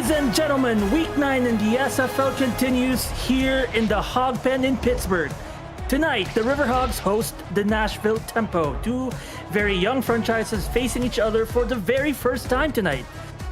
Ladies and gentlemen, Week 9 in the SFL continues here in the Hog Pen in Pittsburgh. Tonight, the Riverhogs host the Nashville Tempo, two very young franchises facing each other for the very first time tonight.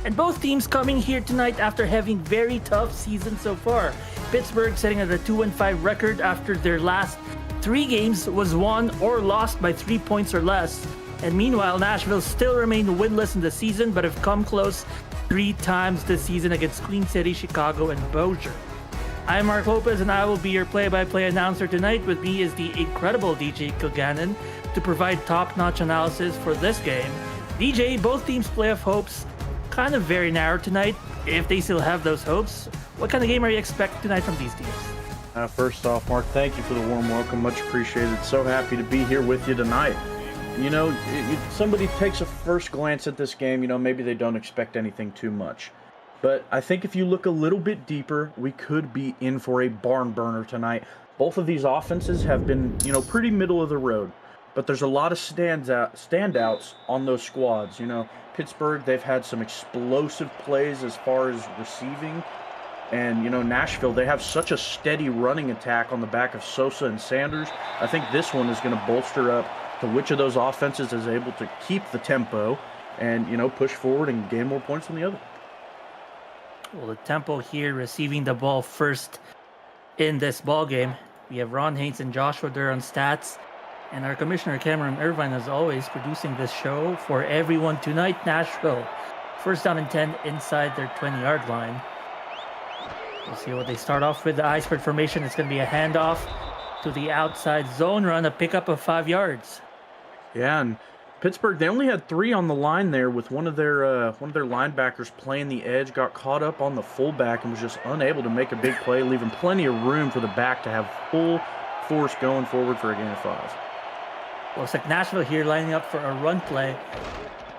And both teams coming here tonight after having very tough seasons so far. Pittsburgh sitting at a 2-5 record after their last 3 games was won or lost by 3 points or less. And meanwhile, Nashville still remain winless in the season but have come close 3 times this season against Queen City, Chicago, and Bossier. I'm Mark Lopez and I will be your play-by-play announcer tonight. With me is the incredible DJ Kilgannon to provide top-notch analysis for this game. DJ, both teams' playoff hopes kind of very narrow tonight, if they still have those hopes. What kind of game are you expecting tonight from these teams? First off, Mark, thank you for the warm welcome. Much appreciated. So happy to be here with you tonight. You know, somebody takes a first glance at this game, maybe they don't expect anything too much. But I think if you look a little bit deeper, we could be in for a barn burner tonight. Both of these offenses have been, pretty middle of the road. But there's a lot of standouts on those squads. Pittsburgh, they've had some explosive plays as far as receiving. And, Nashville, they have such a steady running attack on the back of Sosa and Sanders. I think this one is going to bolster up to which of those offenses is able to keep the tempo and, push forward and gain more points than the other. Well, the Tempo here receiving the ball first in this ball game. We have Ron Haynes and Joshua there on stats. And our commissioner, Cameron Irvine, as always, producing this show for everyone tonight. Nashville, first down and 10 inside their 20-yard line. We'll see what they start off with. The iceberg formation. It's going to be a handoff to the outside zone run, a pickup of 5 yards. Yeah, and Pittsburgh, they only had 3 on the line there with one of their linebackers playing the edge, got caught up on the fullback and was just unable to make a big play, leaving plenty of room for the back to have full force going forward for a gain of 5. Looks like Nashville here lining up for a run play.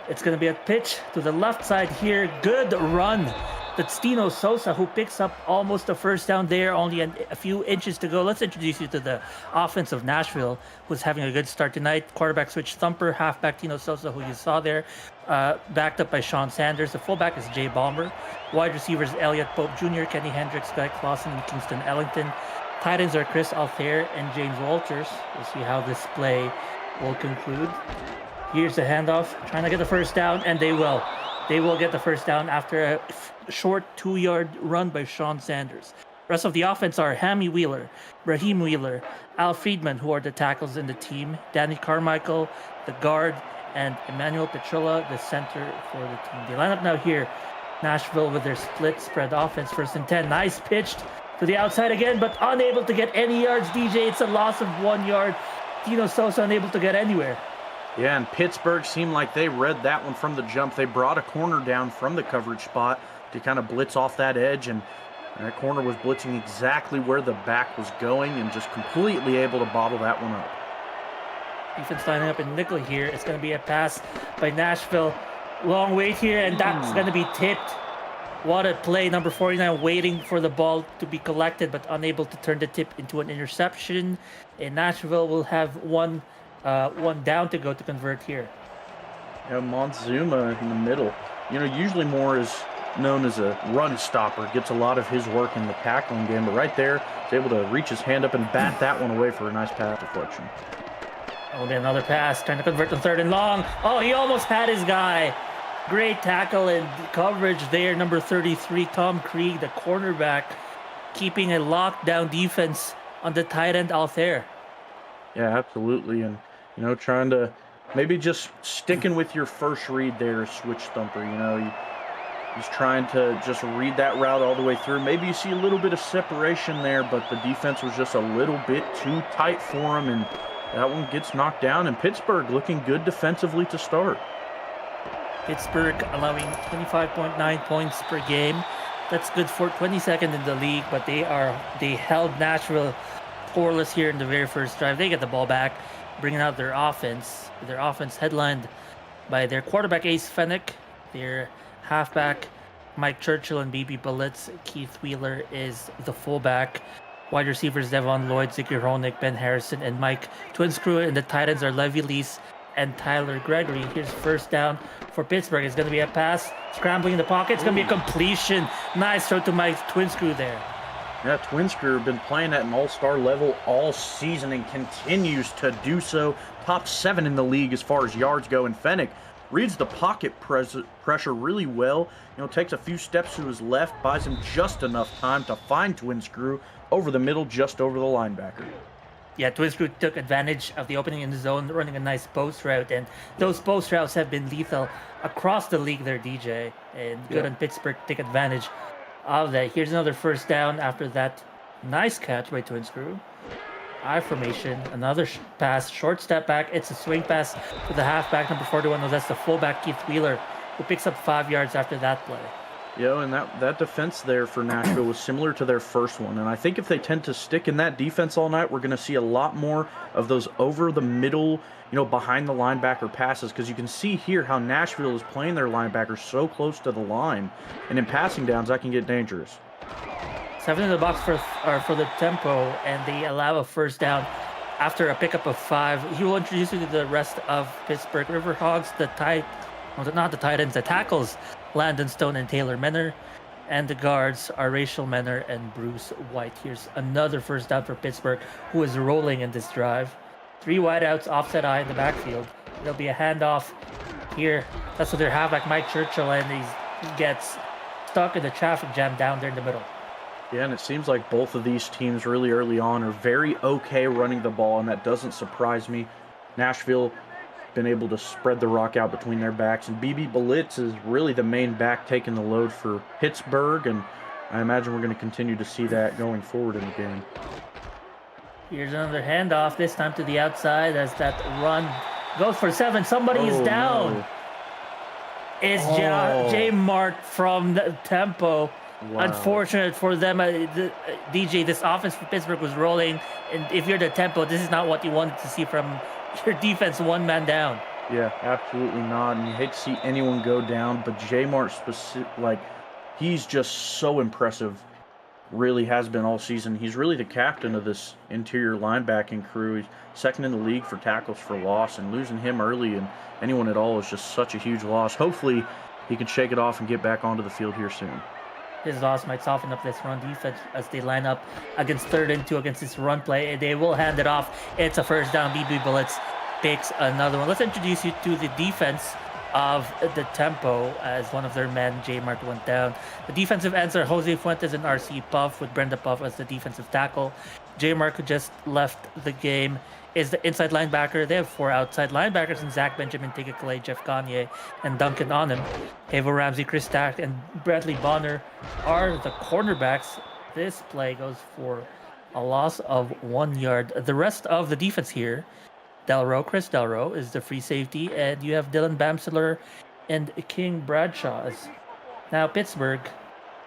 It's going to be a pitch to the left side here. Good run. That's Tino Sosa, who picks up almost a first down there, only a few inches to go. Let's introduce you to the offense of Nashville, who's having a good start tonight. Quarterback switch thumper, halfback Tino Sosa, who you saw there, backed up by Sean Sanders. The fullback is Jay Ballmer. Wide receivers Elliott Pope Jr., Kenny Hendricks, Guy Clausen, and Kingston Ellington. Tight ends are Chris Altair and James Walters. We'll see how this play will conclude. Here's the handoff, trying to get the first down, and they will. They will get the first down after a short 2-yard run by Sean Sanders. Rest of the offense are Hammy Wheeler, Raheem Wheeler, Al Friedman, who are the tackles in the team, Danny Carmichael, the guard, and Emmanuel Petrilla, the center for the team. They line up now here. Nashville with their split spread offense, 1st and 10. Nice pitched to the outside again, but unable to get any yards. DJ, it's a loss of 1 yard. Tino Sosa unable to get anywhere. Yeah, and Pittsburgh seemed like they read that one from the jump. They brought a corner down from the coverage spot to kind of blitz off that edge, and that corner was blitzing exactly where the back was going and just completely able to bottle that one up. Defense lining up in nickel here. It's going to be a pass by Nashville. Long wait here, and that's going to be tipped. What a play. Number 49 waiting for the ball to be collected, but unable to turn the tip into an interception. And Nashville will have one down to go to convert here. Yeah, Montzuma in the middle. Usually Moore is known as a run stopper, gets a lot of his work in the tackling game, but right there, he's able to reach his hand up and bat that one away for a nice pass deflection. Oh, then another pass, trying to convert to 3rd and long. Oh, he almost had his guy. Great tackle and coverage there. Number 33, Tom Krieg, the cornerback, keeping a lockdown defense on the tight end out there. Yeah, absolutely. And, trying to maybe just sticking with your first read there, switch thumper. He's trying to just read that route all the way through. Maybe you see a little bit of separation there, but the defense was just a little bit too tight for him, and that one gets knocked down. And Pittsburgh looking good defensively to start. Pittsburgh allowing 25.9 points per game. That's good for 22nd in the league, but they held Nashville scoreless here in the very first drive. They get the ball back, bringing out their offense. Their offense headlined by their quarterback Ace Fennick, their halfback Mike Churchill and BB Bullets. Keith Wheeler is the fullback. Wide receivers Devon Lloyd, Ziggy Ronick, Ben Harrison, and Mike Twinscrew. And the tight ends are Levi Lees, and Tyler Gregory. Here's first down for Pittsburgh. It's going to be a pass, scrambling in the pocket. It's going to be a completion. Nice throw to Mike Twin Screw there. Yeah, Twin Screw have been playing at an all-star level all season and continues to do so. Top 7 in the league as far as yards go. And Fennec reads the pocket pressure really well. You know, takes a few steps to his left, buys him just enough time to find Twin Screw over the middle, just over the linebacker. Yeah, Twin Screw took advantage of the opening in the zone, running a nice post route. And those post routes have been lethal across the league there, DJ. And good on Pittsburgh to take advantage of that. Here's another first down after that nice catch by Twin Screw. I formation, another pass, short step back. It's a swing pass to the halfback, number 41. No, that's the fullback, Keith Wheeler, who picks up 5 yards after that play. Yeah, and that defense there for Nashville was similar to their first one. And I think if they tend to stick in that defense all night, we're going to see a lot more of those over the middle, you know, behind the linebacker passes. Because you can see here how Nashville is playing their linebackers so close to the line. And in passing downs, that can get dangerous. 7 in the box for the tempo, and they allow a first down after a pickup of 5. He will introduce you to the rest of Pittsburgh Riverhogs, the tackles, Landon Stone and Taylor Menner, and the guards are Rachel Menner and Bruce White. Here's another first down for Pittsburgh, who is rolling in this drive. 3 wideouts, offset eye in the backfield. There'll be a handoff here. That's with their halfback, Mike Churchill, and he gets stuck in the traffic jam down there in the middle. Yeah, and it seems like both of these teams really early on are very okay running the ball, and that doesn't surprise me. Nashville been able to spread the rock out between their backs, and BB Blitz is really the main back taking the load for Pittsburgh, and I imagine we're going to continue to see that going forward in the game. Here's another handoff, this time to the outside as that run goes for 7. Somebody is down. No. It's J. Mark from the tempo. Wow. Unfortunate for them, DJ, this offense for Pittsburgh was rolling, and if you're the tempo, this is not what you wanted to see from your defense, 1 man down. Yeah, absolutely not, and you hate to see anyone go down, but J. Mart he's just so impressive, really has been all season. He's really the captain of this interior linebacking crew. He's second in the league for tackles for loss, and losing him early and anyone at all is just such a huge loss. Hopefully he can shake it off and get back onto the field here soon. His loss might soften up this run defense as they line up against 3rd and 2 against this run play. They will hand it off. It's a first down. BB Bullets picks another one. Let's introduce you to the defense of the tempo as one of their men, J. Mark, went down. The defensive ends are Jose Fuentes and RC Puff, with Brenda Puff as the defensive tackle. J. Mark, who just left the game, is the inside linebacker. They have 4 outside linebackers, and Zach Benjamin, Tigger Clay, Jeff Gagne, and Duncan Onham. Avo Ramsey, Chris Stack, and Bradley Bonner are the cornerbacks. This play goes for a loss of 1 yard. The rest of the defense here, Chris Delro is the free safety, and you have Dylan Bamsler and King Bradshaw. Now Pittsburgh,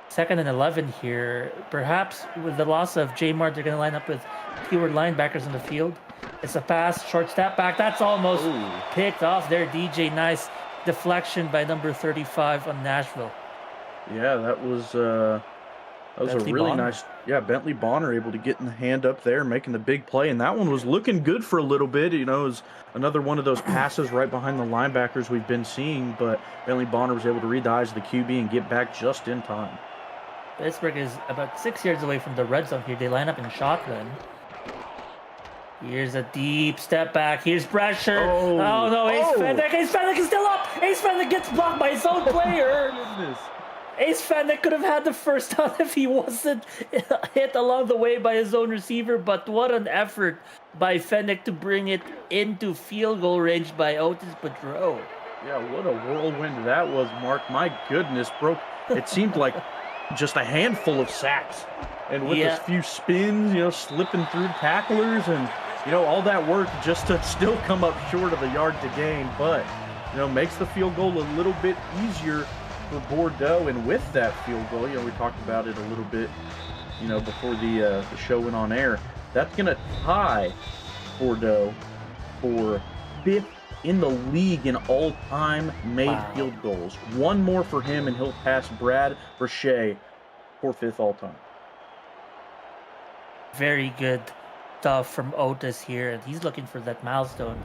2nd and 11 here. Perhaps with the loss of J. Mart, they're going to line up with fewer linebackers in the field. It's a pass, short step back. That's almost picked off there, DJ. Nice deflection by number 35 on Nashville. Yeah, that was a really Bonner. nice. Yeah, Bentley Bonner able to get in the hand up there, making the big play, and that one was looking good for a little bit. You know, it was another one of those passes right behind the linebackers we've been seeing, but Bentley Bonner was able to read the eyes of the QB and get back just in time. Pittsburgh is about 6 yards away from the red zone here. They line up in shotgun. Here's a deep step back. Here's pressure. Oh no, Ace Fennick. Ace Fennick is still up. Ace Fennick gets blocked by his own player. Goodness. Ace Fennick could have had the first down if he wasn't hit along the way by his own receiver, but what an effort by Fennick to bring it into field goal range by Otis Boudreau. Yeah, what a whirlwind that was, Mark. My goodness, it seemed like just a handful of sacks. And with a few spins, you know, slipping through tacklers and, you know, all that work just to still come up short of a yard to gain. But, you know, makes the field goal a little bit easier for Bordeaux. And with that field goal, you know, we talked about it a little bit, you know, before the show went on air. That's going to tie Bordeaux for 5th in the league in all-time made field goals. One more for him, and he'll pass Brad Brachet for 5th all-time. Very good stuff from Otis here, and he's looking for that milestone.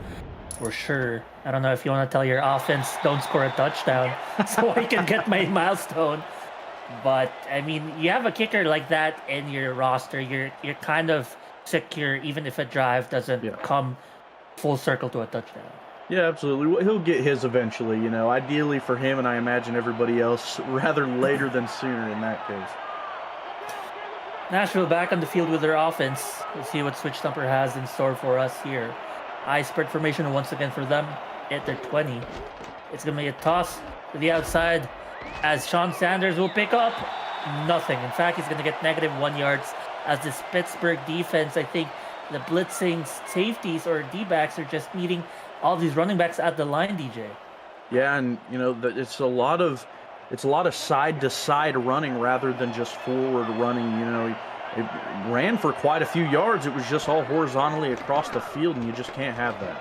for sure. I don't know if you want to tell your offense don't score a touchdown so I can get my milestone. But I mean, you have a kicker like that in your roster, you're kind of secure, even if a drive doesn't come full circle to a touchdown. Yeah, absolutely. He'll get his eventually, you know. Ideally for him, and I imagine everybody else, rather later than sooner in that case. Nashville back on the field with their offense. We'll see what Switch Thumper has in store for us here. High spread formation once again for them at their 20. It's going to be a toss to the outside as Sean Sanders will pick up nothing. In fact, he's going to get -1 yards as this Pittsburgh defense, I think the blitzing safeties or D-backs are just meeting all these running backs at the line, DJ. Yeah, and you know it's a lot of side to side running rather than just forward running. You know, it ran for quite a few yards. It was just all horizontally across the field, and you just can't have that.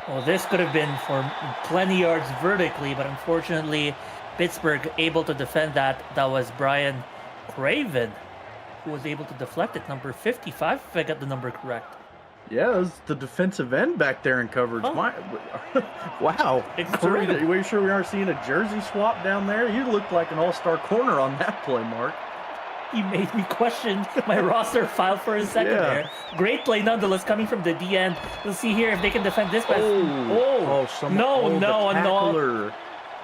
Well, this could have been for plenty yards vertically, but unfortunately, Pittsburgh able to defend that. That was Brian Craven who was able to deflect it. Number 55, if I got the number correct. Yeah, it was the defensive end back there in coverage. Oh. Wow. Incredible. Are you sure we aren't seeing a jersey swap down there? You looked like an all-star corner on that play, Mark. He made me question my roster file for a second there. Great play nonetheless coming from the D end. We'll see here if they can defend this. No.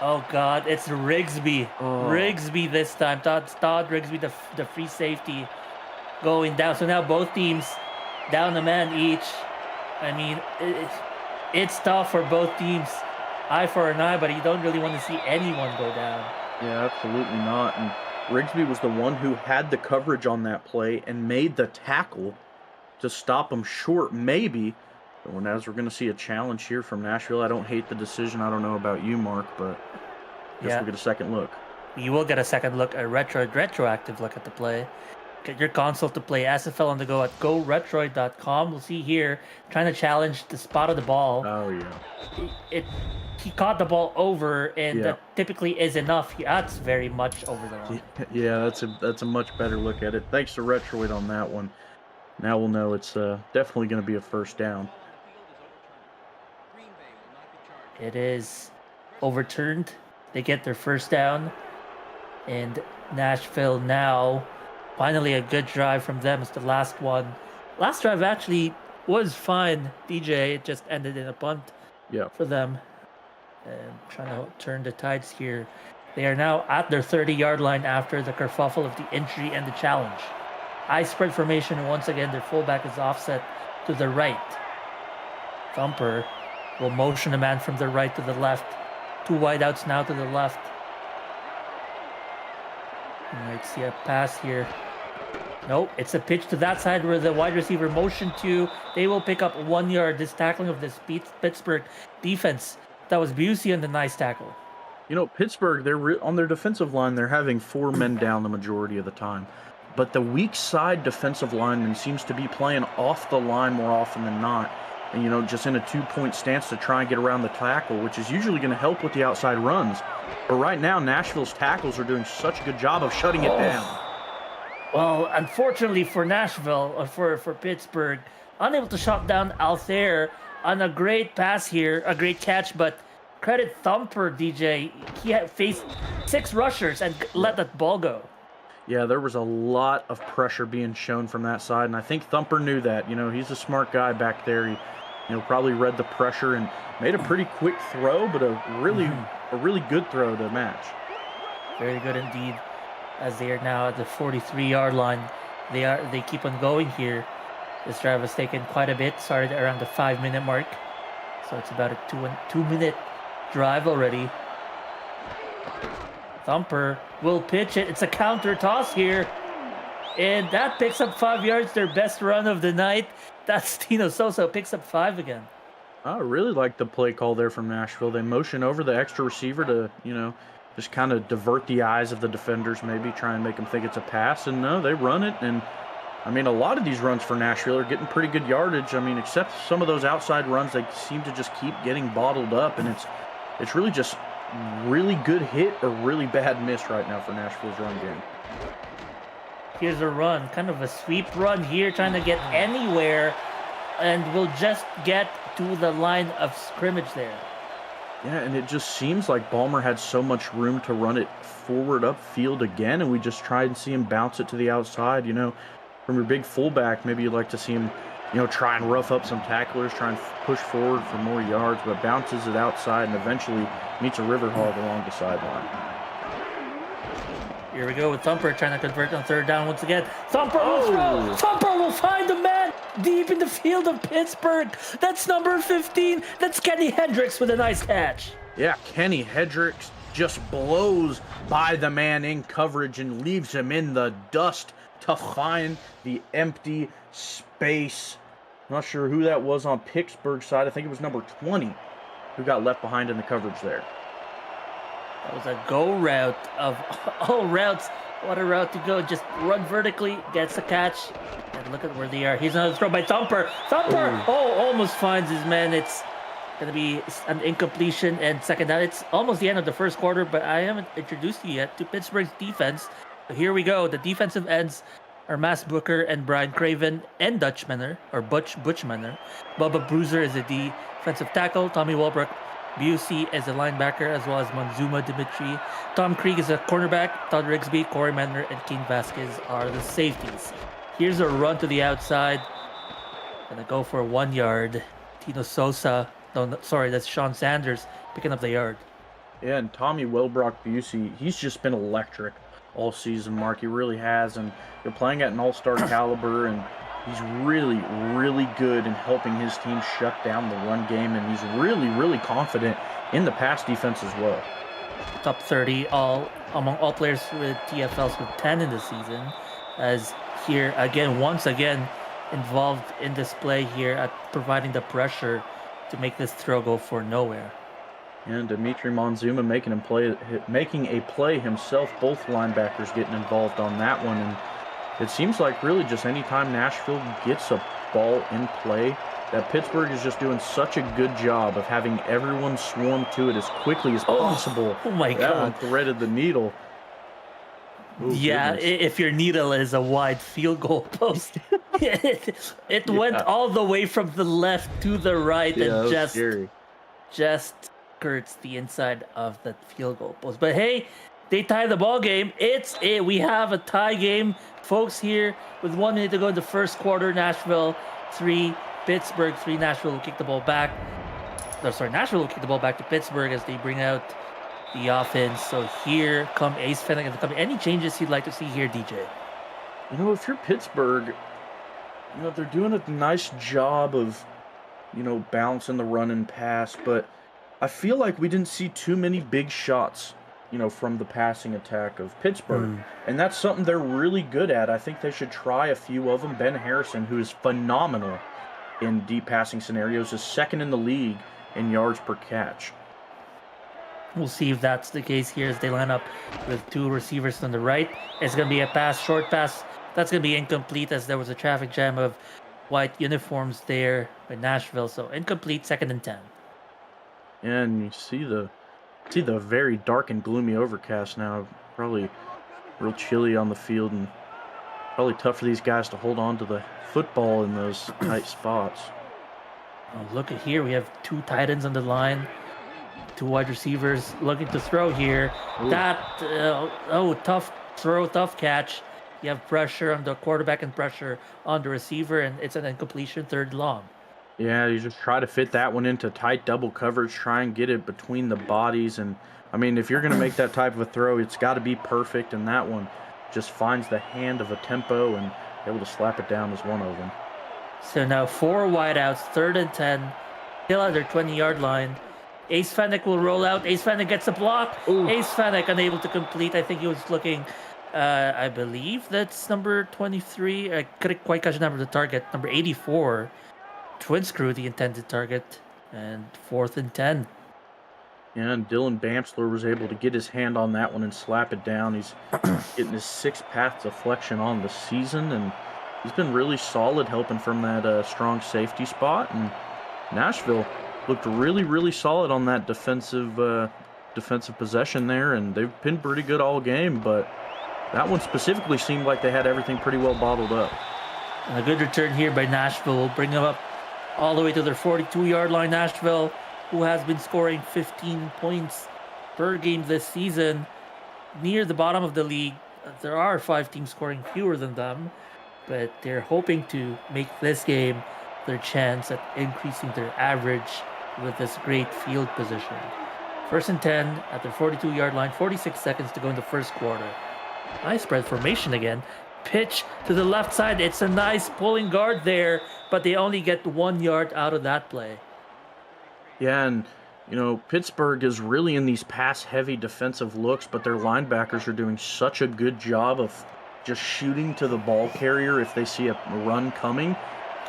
Oh, God, it's Rigsby. Rigsby this time. Todd Rigsby, the free safety, going down. So now both teams down a man each. I mean, it's tough for both teams. Eye for an eye, but you don't really want to see anyone go down. Yeah, absolutely not. And Rigsby was the one who had the coverage on that play and made the tackle to stop him short, maybe. But as we're going to see a challenge here from Nashville, I don't hate the decision. I don't know about you, Mark, but I guess we'll get a second look. You will get a second look, a retroactive look at the play. Get your console to play SFL on the go at goretroid.com. We'll see here, trying to challenge the spot of the ball. Oh, yeah. He caught the ball over, and that typically is enough. That's very much over the line. Yeah, that's a much better look at it. Thanks to Retroid on that one. Now we'll know it's definitely going to be a first down. It is overturned. They get their first down, and Nashville now, finally a good drive from them. It's the last one. Last drive actually was fine, DJ. It just ended in a punt for them. And trying to turn the tides here. They are now at their 30-yard line after the kerfuffle of the injury and the challenge. High spread formation, and once again, their fullback is offset to the right. Thumper will motion a man from the right to the left. Two wideouts now to the left. You might see a pass here. Nope, it's a pitch to that side where the wide receiver motioned to. They will pick up 1 yard. This tackling of this Pittsburgh defense. That was Busey on the nice tackle. You know, Pittsburgh, they're on their defensive line, they're having 4 men down the majority of the time. But the weak side defensive lineman seems to be playing off the line more often than not. And, you know, just in a 2-point stance to try and get around the tackle, which is usually going to help with the outside runs. But right now, Nashville's tackles are doing such a good job of shutting it down. Well, unfortunately for Nashville, or for Pittsburgh, unable to shut down Althair on a great pass here, a great catch, but credit Thumper, DJ. He had faced 6 rushers and let that ball go. Yeah, there was a lot of pressure being shown from that side, and I think Thumper knew that. You know, he's a smart guy back there. He, probably read the pressure and made a pretty quick throw, but a really good throw to match. Very good indeed. As they are now at the 43-yard line, they keep on going here. This drive has taken quite a bit. Started around the 5-minute mark, so it's about a 2-minute drive already. Thumper will pitch it. It's a counter toss here, and that picks up 5 yards. Their best run of the night. That's Tino Sosa picks up 5 again. I really like the play call there from Nashville. They motion over the extra receiver to, just kind of divert the eyes of the defenders, maybe try and make them think it's a pass. And no, they run it. And, I mean, a lot of these runs for Nashville are getting pretty good yardage. I mean, except some of those outside runs, they seem to just keep getting bottled up. And it's really just really good hit or really bad miss right now for Nashville's run game. Here's a run, kind of a sweep run here, trying to get anywhere. and will just get to the line of scrimmage there. Yeah, and it just seems like Ballmer had so much room to run it forward upfield again, and we just tried and see him bounce it to the outside. From your big fullback, maybe you'd like to see him, try and rough up some tacklers, try and push forward for more yards, but bounces it outside and eventually meets a river hog along the sideline. Here we go with Thumper trying to convert on third down once again. Thumper will throw. Thumper will find the man deep in the field of Pittsburgh. That's number 15. That's Kenny Hendricks with a nice catch. Yeah, Kenny Hendricks just blows by the man in coverage and leaves him in the dust to find the empty space. I'm not sure who that was on Pittsburgh's side. I think it was number 20 who got left behind in the coverage there. That was a go route of all routes. What a route to go. Just run vertically, gets the catch. And look at where they are. He's another throw by Thumper. Thumper! Ooh. Oh, almost finds his man. It's going to be an incompletion and second down. It's almost the end of the first quarter, but I haven't introduced you yet to Pittsburgh's defense. So here we go. The defensive ends are Mass Booker and Brian Craven and Butch Menner. Bubba Bruiser is a defensive tackle. Tommy Walbrook Busey is a linebacker, as well as Monzuma Dimitri. Tom Krieg is a cornerback. Todd Rigsby, Corey Menner, and King Vasquez are the safeties. Here's a run to the outside. Gonna go for 1 yard. Tino Sosa. No, sorry, that's Sean Sanders picking up the yard. Yeah, and Tommy Welbrock Busey, he's just been electric all season, Mark. He really has. And you're playing at an all-star caliber, and he's really, really good in helping his team shut down the run game, and he's really, really confident in the pass defense as well. Top 30 among all players with TFLs with 10 in the season. As here, once again, involved in this play here at providing the pressure to make this throw go for nowhere. And Dimitri Monzuma making a play himself. Both linebackers getting involved on that one, and it seems like really just anytime Nashville gets a ball in play, that Pittsburgh is just doing such a good job of having everyone swarm to it as quickly as possible. Oh my that God. one threaded the needle. Oh, yeah, goodness. if your needle is a wide field goal post, it went all the way from the left to the right and just skirts the inside of the field goal post. But hey, they tie the ball game. We have a tie game, folks, here with 1 minute to go in the first quarter. Nashville 3, Pittsburgh 3. Nashville will kick the ball back. Nashville will kick the ball back to Pittsburgh as they bring out the offense. So here come Ace Fennick. Any changes you'd like to see here, DJ? If you're Pittsburgh, they're doing a nice job of, balancing the run and pass, but I feel like we didn't see too many big shots from the passing attack of Pittsburgh. And that's something they're really good at. I think they should try a few of them. Ben Harrison, who is phenomenal in deep passing scenarios, is second in the league in yards per catch. We'll see if that's the case here as they line up with 2 receivers on the right. It's going to be a short pass. That's going to be incomplete as there was a traffic jam of white uniforms there by Nashville. So incomplete, 2nd and 10. And you see the very dark and gloomy overcast now. Probably real chilly on the field, and probably tough for these guys to hold on to the football in those tight spots. Oh, look at here. We have 2 tight ends on the line. 2 wide receivers looking to throw here. Ooh. Tough throw, tough catch. You have pressure on the quarterback and pressure on the receiver, and it's an incompletion, 3rd long. Yeah, you just try to fit that one into tight double coverage, try and get it between the bodies. And, if you're going to make that type of a throw, it's got to be perfect, and that one just finds the hand of a tempo and able to slap it down as one of them. So now 4 wideouts, 3rd and 10, still at their 20-yard line. Ace Fennick will roll out. Ace Fennick gets a block. Ooh. Ace Fennick unable to complete. I think he was looking, I believe that's number 23. I couldn't quite catch the number of the target. Number 84. Twin screw the intended target. And 4th and 10. Yeah, and Dylan Bamsler was able to get his hand on that one and slap it down. He's getting his 6th pass deflection on the season, and he's been really solid helping from that strong safety spot. And Nashville looked really, really solid on that defensive possession there, and they've been pretty good all game, but that one specifically seemed like they had everything pretty well bottled up. And a good return here by Nashville will bring them up all the way to their 42-yard line. Nashville, who has been scoring 15 points per game this season, near the bottom of the league. There are 5 teams scoring fewer than them, but they're hoping to make this game their chance at increasing their average with this great field position. 1st and 10 at the 42-yard line, 46 seconds to go in the first quarter. Nice spread formation again. Pitch to the left side. It's a nice pulling guard there, but they only get 1 yard out of that play. Yeah, and Pittsburgh is really in these pass-heavy defensive looks, but their linebackers are doing such a good job of just shooting to the ball carrier if they see a run coming,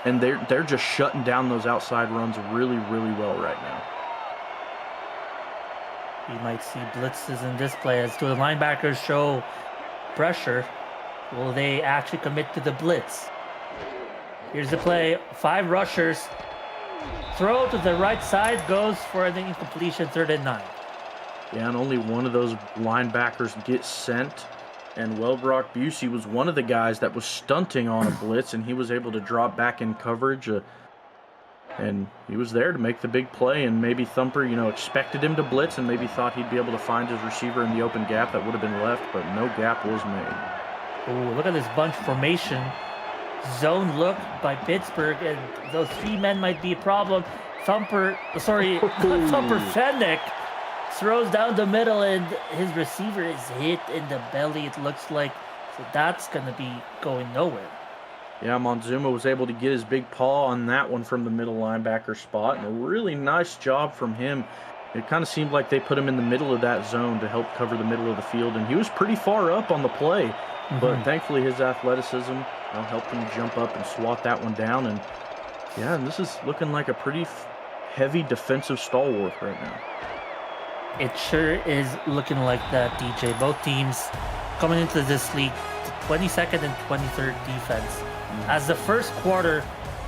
and they're just shutting down those outside runs really, really well right now. We might see blitzes in this play as to the linebackers show pressure. Will they actually commit to the blitz? Here's the play. 5 rushers. Throw to the right side goes for an incompletion, 3rd and 9. Yeah, and only one of those linebackers gets sent. And Brock Busey was one of the guys that was stunting on a blitz, and he was able to drop back in coverage. And he was there to make the big play, and maybe Thumper, expected him to blitz and maybe thought he'd be able to find his receiver in the open gap that would have been left, but no gap was made. Ooh, look at this bunch formation. Zone look by Pittsburgh, and those 3 men might be a problem. Thumper Fennick throws down the middle, and his receiver is hit in the belly, it looks like. So that's going to be going nowhere. Yeah, Monzuma was able to get his big paw on that one from the middle linebacker spot, and a really nice job from him. It kind of seemed like they put him in the middle of that zone to help cover the middle of the field, and he was pretty far up on the play. But thankfully his athleticism helped him jump up and swat that one down. And yeah, and this is looking like a pretty heavy defensive stalwart right now. It sure is looking like that, DJ. Both teams coming into this league, 22nd and 23rd defense. As the first quarter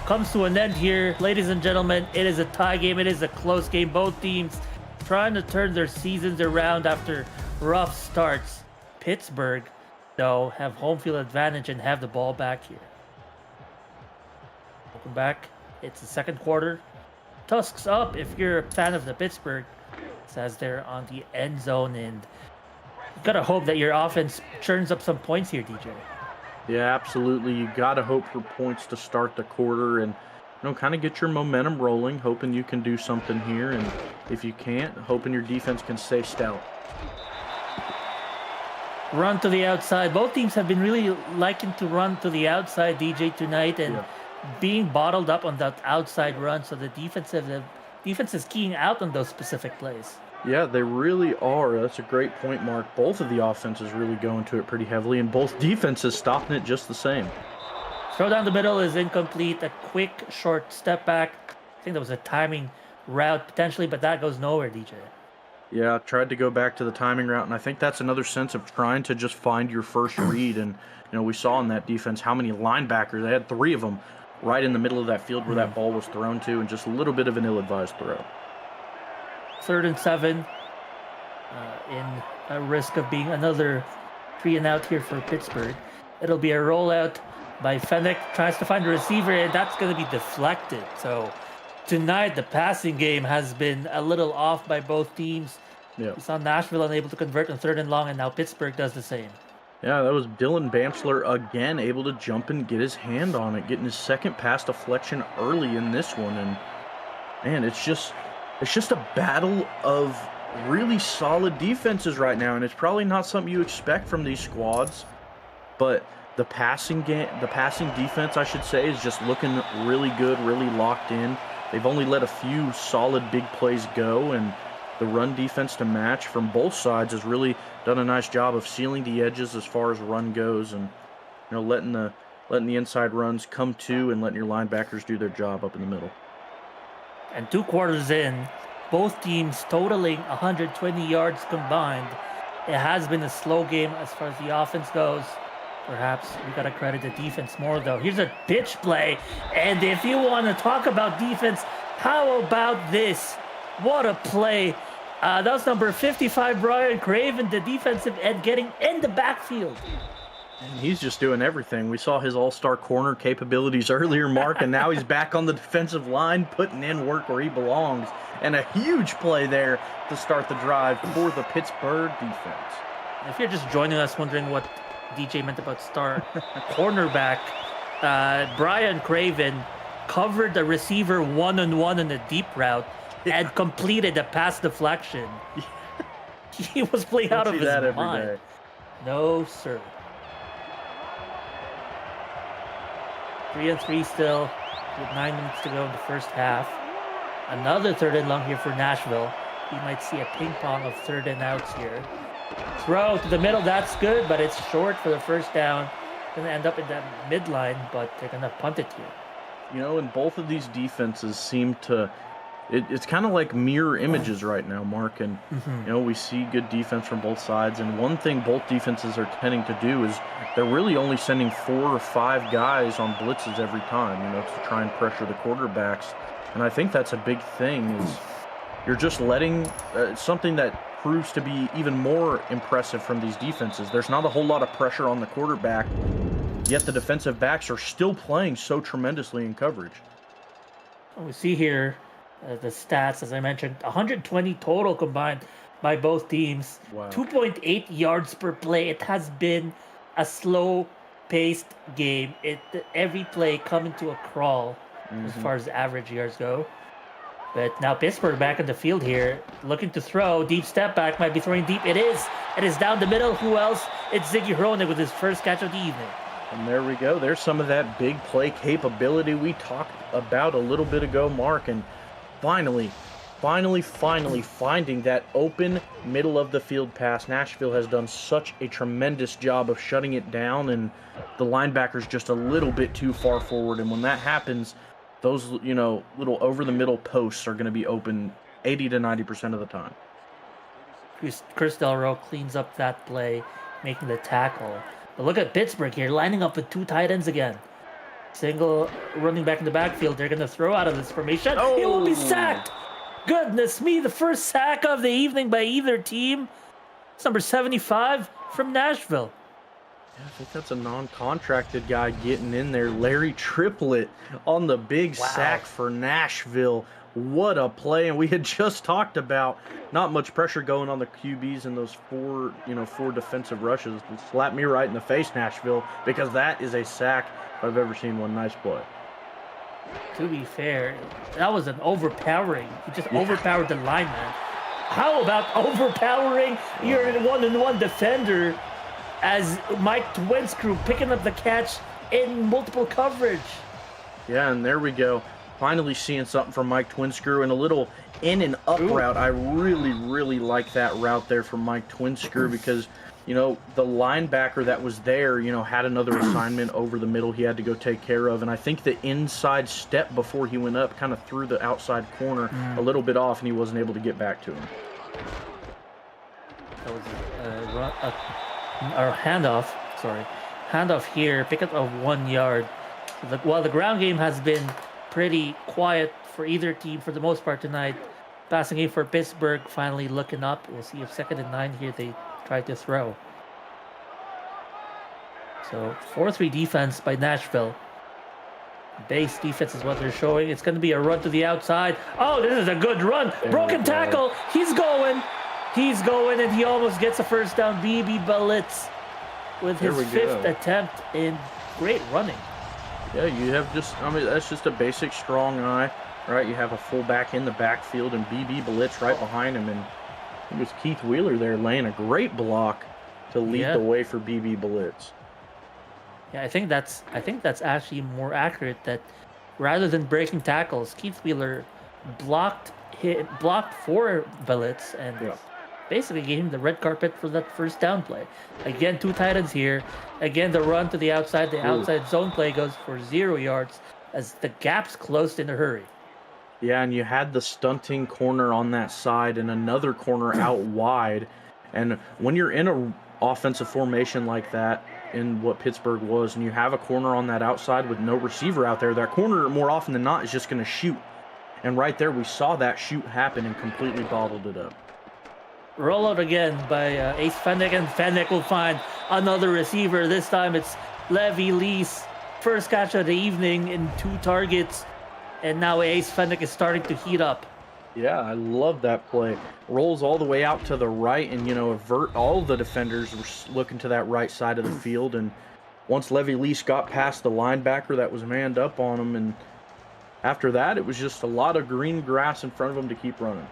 comes to an end here, ladies and gentlemen, it is a tie game. It is a close game. Both teams trying to turn their seasons around after rough starts. Pittsburgh, though, have home field advantage and have the ball back here. Welcome back. It's the second quarter. Tusks up if you're a fan of the Pittsburgh, as they're on the end zone, and you gotta hope that your offense churns up some points here, DJ. Yeah, absolutely. You gotta hope for points to start the quarter and kind of get your momentum rolling, hoping you can do something here, and if you can't, hoping your defense can stay stout. Run to the outside. Both teams have been really liking to run to the outside, DJ, tonight, and being bottled up on that outside run, so the defense is keying out on those specific plays. Yeah, they really are. That's a great point, Mark. Both of the offenses really going to it pretty heavily, and both defenses stopping it just the same. Throw down the middle is incomplete. A quick, short step back. I think that was a timing route potentially, but that goes nowhere, DJ. Yeah, I tried to go back to the timing route, and I think that's another sense of trying to just find your first read. And, we saw in that defense how many linebackers, they had 3 of them right in the middle of that field where that ball was thrown to, and just a little bit of an ill-advised throw. 3rd and 7, in a risk of being another 3 and out here for Pittsburgh. It'll be a rollout by Fennick, tries to find a receiver, and that's going to be deflected. So tonight, the passing game has been a little off by both teams. Yeah. We saw Nashville unable to convert on 3rd and long, and now Pittsburgh does the same. Yeah, that was Dylan Bamsler again, able to jump and get his hand on it, getting his second pass deflection early in this one. And man, it's just a battle of really solid defenses right now, and it's probably not something you expect from these squads. But the passing defense, I should say, is just looking really good, really locked in. They've only let a few solid big plays go, and the run defense to match from both sides has really done a nice job of sealing the edges as far as run goes, and letting the inside runs come to and letting your linebackers do their job up in the middle. And 2 quarters in, both teams totaling 120 yards combined. It has been a slow game as far as the offense goes. Perhaps we got to credit the defense more, though. Here's a pitch play, and if you want to talk about defense, how about this? What a play. That was number 55, Brian Craven, the defensive end, getting in the backfield. And he's just doing everything. We saw his all-star corner capabilities earlier, Mark, and now he's back on the defensive line, putting in work where he belongs. And a huge play there to start the drive for the Pittsburgh defense. If you're just joining us wondering what DJ meant about star cornerback, Brian Craven covered the receiver one-on-one in a deep route and completed a pass deflection. He was playing out of his mind. No, sir. 3-3 still, with 9 minutes to go in the first half. Another third and long here for Nashville. We might see a ping pong of third and outs here. Throw to the middle, that's good, but it's short for the first down. Gonna end up in that midline, but they're gonna punt it here. You know, and both of these defenses seem to, it's kind of like mirror images right now, Mark. And, you know, we see good defense from both sides. And one thing both defenses are tending to do is they're really only sending 4 or 5 guys on blitzes every time, you know, to try and pressure the quarterbacks. And I think that's a big thing is you're just letting something that proves to be even more impressive from these defenses. There's not a whole lot of pressure on the quarterback, yet the defensive backs are still playing so tremendously in coverage. We see here the stats, as I mentioned, 120 total combined by both teams. Wow. 2.8 yards per play. It has been a slow-paced game. Every play coming to a crawl as far as average yards go. But now Pittsburgh back in the field here, looking to throw. Deep step back, might be throwing deep. It is. It is down the middle. Who else? It's Ziggy Hronik with his first catch of the evening. And there we go. There's some of that big play capability we talked about a little bit ago, Mark. And finally finding that open middle of the field pass. Nashville has done such a tremendous job of shutting it down, and the linebacker's just a little bit too far forward. And when that happens, those, you know, little over the middle posts are going to be open 80 to 90% of the time. Chris Delro cleans up that play, making the tackle. But look at Pittsburgh here, lining up with 2 tight ends again. Single running back in the backfield. They're going to throw out of this formation. Oh. He will be sacked. Goodness me, the first sack of the evening by either team. It's number 75 from Nashville. Yeah, I think that's a non-contracted guy getting in there. Larry Triplett on the big sack for Nashville. What a play. And we had just talked about not much pressure going on the QBs in those 4 defensive rushes. Slap me right in the face, Nashville, because that is a sack if I've ever seen one. Nice play. To be fair, that was an overpowering. He just overpowered the lineman. How about overpowering your one-on-one defender as Mike Twinscrew picking up the catch in multiple coverage? Yeah, and there we go. Finally seeing something from Mike Twinscrew and a little in and up route. I really like that route there from Mike Twinscrew because, you know, the linebacker that was there, you know, had another assignment over the middle he had to go take care of. And I think the inside step before he went up kind of threw the outside corner a little bit off, and he wasn't able to get back to him. That was a handoff. Handoff here, pickup of 1 yard. While the ground game has been pretty quiet for either team for the most part tonight, passing game for Pittsburgh finally looking up. We'll see if 2nd and 9 here they try to throw. So 4-3 defense by Nashville. Base defense is what they're showing. It's going to be a run to the outside. Oh, this is a good run. Broken tackle. He's going, and he almost gets a first down. BB Blitz with his 5th attempt in great running. Yeah, you have that's just a basic strong eye, right? You have a fullback in the backfield and BB Blitz right behind him, and it was Keith Wheeler there laying a great block to lead the way for BB Blitz. Yeah, I think that's actually more accurate, that rather than breaking tackles, Keith Wheeler blocked 4 Blitz and basically gave him the red carpet for that first down play. Again, 2 tight ends here. Again, the run to the outside. The outside zone play goes for 0 yards as the gap's closed in a hurry. Yeah, and you had the stunting corner on that side and another corner out wide. And when you're in a offensive formation like that, in what Pittsburgh was, and you have a corner on that outside with no receiver out there, that corner more often than not is just going to shoot. And right there, we saw that shoot happen and completely bottled it up. Roll out again by Ace Fennec, and Fennec will find another receiver. This time it's Levy Lease. First catch of the evening in 2 targets. And now Ace Fennec is starting to heat up. Yeah, I love that play. Rolls all the way out to the right and, avert all the defenders were looking to that right side of the field. And once Levy Lease got past the linebacker that was manned up on him, and after that, it was just a lot of green grass in front of him to keep running.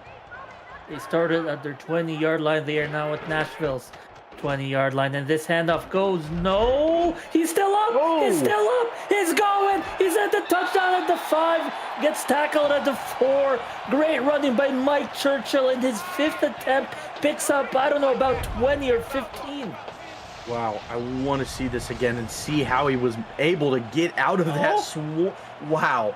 They started at their 20-yard line. They are now at Nashville's 20-yard line. And this handoff goes. No! He's still up! Oh. He's still up! He's going! He's at the touchdown at the 5. Gets tackled at the 4. Great running by Mike Churchill in his 5th attempt. Picks up, I don't know, about 20 or 15. Wow, I want to see this again and see how he was able to get out of that. Wow.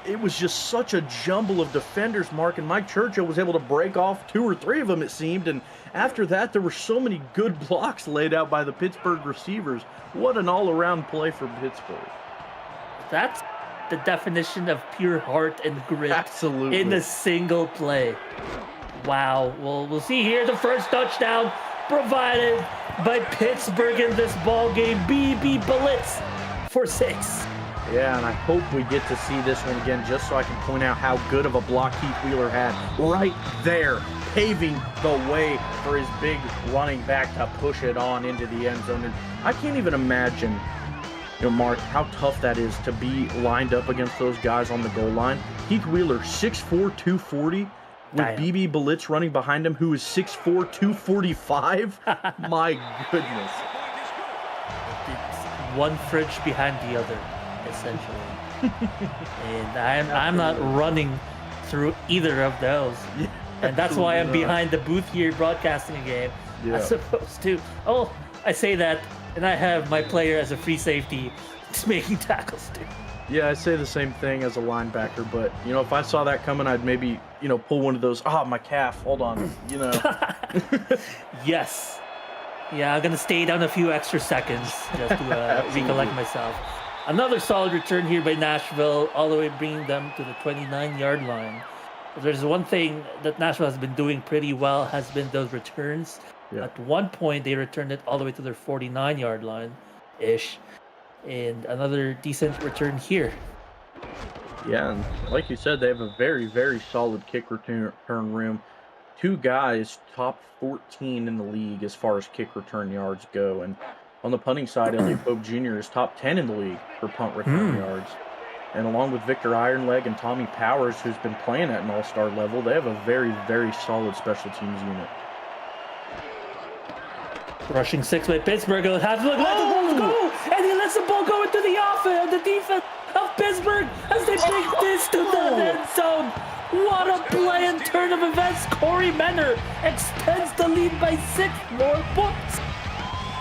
It was just such a jumble of defenders, Mark, and Mike Churchill was able to break off 2 or 3 of them, it seemed, and after that, there were so many good blocks laid out by the Pittsburgh receivers. What an all-around play for Pittsburgh. That's the definition of pure heart and grit. Absolutely. In a single play. Wow. Well, we'll see here the first touchdown provided by Pittsburgh in this ball game. BB Blitz for 6. Yeah, and I hope we get to see this one again just so I can point out how good of a block Heath Wheeler had right there, paving the way for his big running back to push it on into the end zone. And I can't even imagine, Mark, how tough that is to be lined up against those guys on the goal line. Heath Wheeler, 6'4", 240, with BB Blitz running behind him, who is 6'4", 245. My goodness. It's one fridge behind the other, essentially. And I'm not running through either of those. Yeah, and that's why I'm behind the booth here broadcasting a game, as opposed to, I say that, and I have my player as a free safety making tackles too. Yeah, I say the same thing as a linebacker, but, if I saw that coming, I'd maybe, pull one of those, my calf, hold on, Yes. Yeah, I'm going to stay down a few extra seconds just to recollect myself. Another solid return here by Nashville, all the way bringing them to the 29-yard line. If there's one thing that Nashville has been doing pretty well, has been those returns. Yeah. At one point, they returned it all the way to their 49-yard line-ish. And another decent return here. Yeah, and like you said, they have a very, very solid kick return room. 2 guys top 14 in the league as far as kick return yards go. And on the punting side, Elliot Pope Jr. is top 10 in the league for punt return yards. And along with Victor Ironleg and Tommy Powers, who's been playing at an all-star level, they have a very, very solid special teams unit. Rushing 6 by Pittsburgh. He'll have to look at the ball go, and he lets the ball go into the offense, the defense of Pittsburgh as they bring this to the end zone. What a play and turn of events. Corey Menner extends the lead by 6 more points.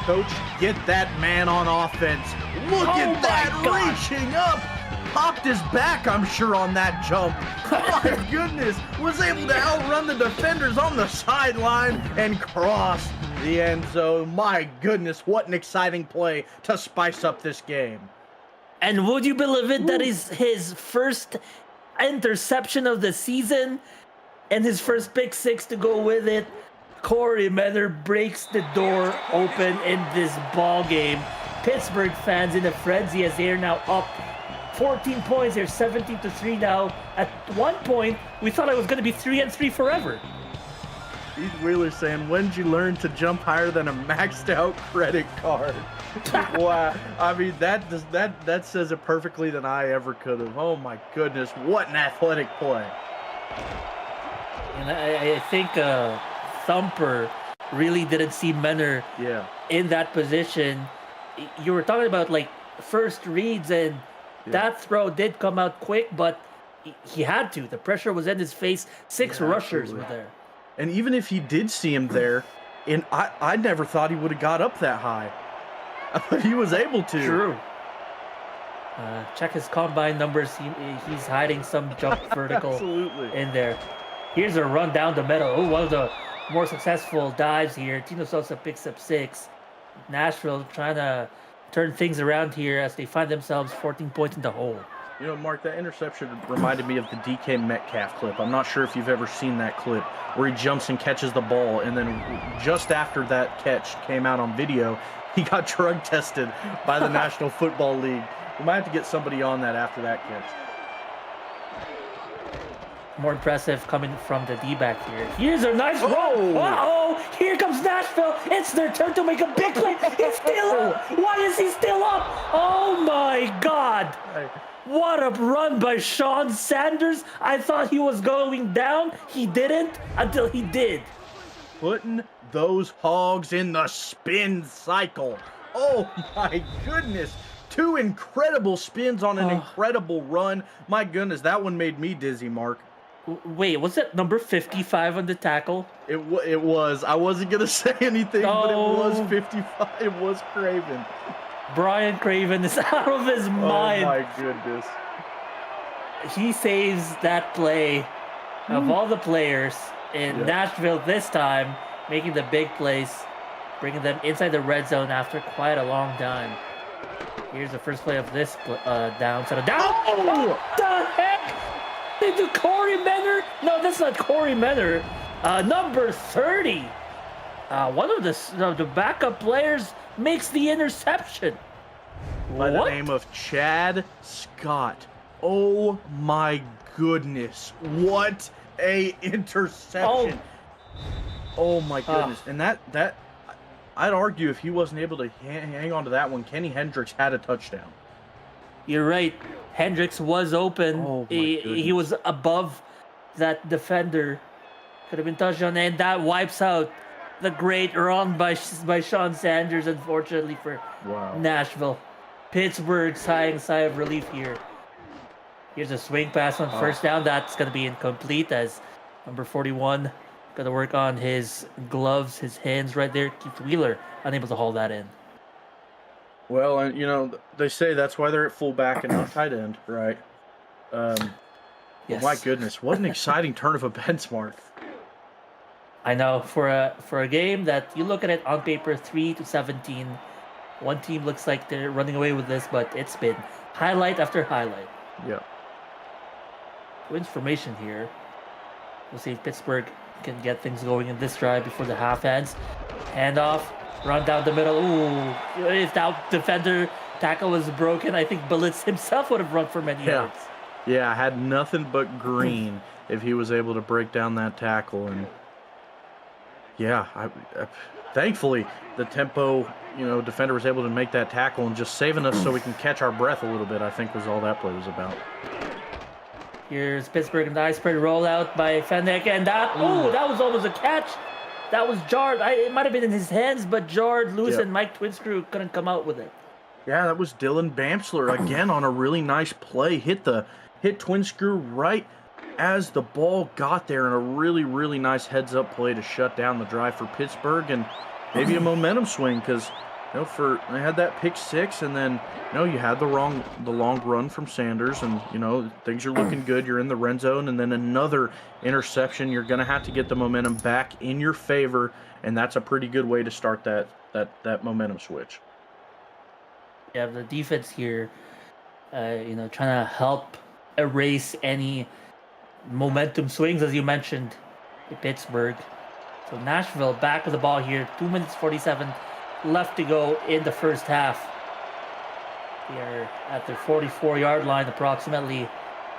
Coach, get that man on offense. Look at that, reaching up. Popped his back, I'm sure, on that jump. My goodness, was able to outrun the defenders on the sideline and cross the end zone. My goodness, what an exciting play to spice up this game. And would you believe it, that is his first interception of the season and his first pick 6 to go with it. Corey Menner breaks the door open in this ball game. Pittsburgh fans in a frenzy as they are now up 14 points. They're 17-3 now. At one point, we thought it was going to be 3-3 forever. Heath Wheeler saying, when'd you learn to jump higher than a maxed out credit card? Wow. I mean, that says it perfectly than I ever could have. Oh my goodness, what an athletic play. And I think Thumper really didn't see Menner in that position. You were talking about like first reads, and that throw did come out quick, but he had to. The pressure was in his face. 6 rushers were there. And even if he did see him there, and I never thought he would have got up that high. But he was able to. True. Check his combine numbers. He's hiding some jump vertical in there. Here's a run down the middle. Oh, one of the more successful dives here. Tino Sosa picks up 6. Nashville trying to turn things around here as they find themselves 14 points in the hole. You know, Mark, that interception reminded me of the DK Metcalf clip. I'm not sure if you've ever seen that clip where he jumps and catches the ball, and then just after that catch came out on video, he got drug tested by the National Football League. We might have to get somebody on that after that catch. More impressive coming from the D-back here. Here's a nice roll. Uh-oh! Here comes Nashville. It's their turn to make a big play. He's still up. Why is he still up? Oh my God! What a run by Sean Sanders. I thought he was going down. He didn't until he did. Putting those hogs in the spin cycle. Oh my goodness. 2 incredible spins on an incredible run. My goodness, that one made me dizzy, Mark. Wait, was it number 55 on the tackle? It was. I wasn't going to say anything, but it was 55. It was Craven. Brian Craven is out of his mind. Oh my goodness. He saves that play of all the players in Nashville this time, making the big plays, bringing them inside the red zone after quite a long time. Here's the first play of this down. So down. Oh, what the heck? They do Corey Menner? No, that's not Corey Menner. Number 30. One of the backup players makes the interception. By the name of Chad Scott. Oh my goodness. What a interception. Oh my goodness. And that I'd argue if he wasn't able to hang on to that one, Kenny Hendricks had a touchdown. You're right. Hendricks was open. Oh he was above that defender. Could have been touchdown, and that wipes out the great run by Sean Sanders, unfortunately for Nashville. Pittsburgh sighing sigh of relief here. Here's a swing pass on first down. That's going to be incomplete as number 41 got to work on his gloves, his hands right there. Keith Wheeler unable to haul that in. Well, and you know, they say that's why they're at fullback and not tight end, right? Yes. My goodness, what an exciting turn of events, Mark. I know, for a game that you look at it on paper, 3-17. One team looks like they're running away with this, but it's been highlight after highlight. Yeah. Wins formation here. We'll see if Pittsburgh can get things going in this drive before the half ends. Handoff, run down the middle. Ooh, if that defender tackle was broken, I think Blitz himself would have run for many yards. Yeah, I had nothing but green if he was able to break down that tackle. And yeah, I thankfully the tempo, defender was able to make that tackle and just saving us so we can catch our breath a little bit, I think was all that play was about. Here's Pittsburgh and the eye spread rollout by Fennec, and that was almost a catch. That was jarred. It might have been in his hands, but jarred loose, and Mike Twinscrew couldn't come out with it. Yeah, that was Dylan Bamsler again on a really nice play. Hit Twinscrew right as the ball got there, and a really, really nice heads-up play to shut down the drive for Pittsburgh, and maybe a momentum swing because they had that pick six, and then you had the long run from Sanders, and things are looking good. You're in the red zone, and then another interception. You're going to have to get the momentum back in your favor, and that's a pretty good way to start that momentum switch. Yeah, the defense here, trying to help erase any momentum swings, as you mentioned, in Pittsburgh. So Nashville back with the ball here. 2 minutes 47 left to go in the first half. They are at their 44-yard line approximately.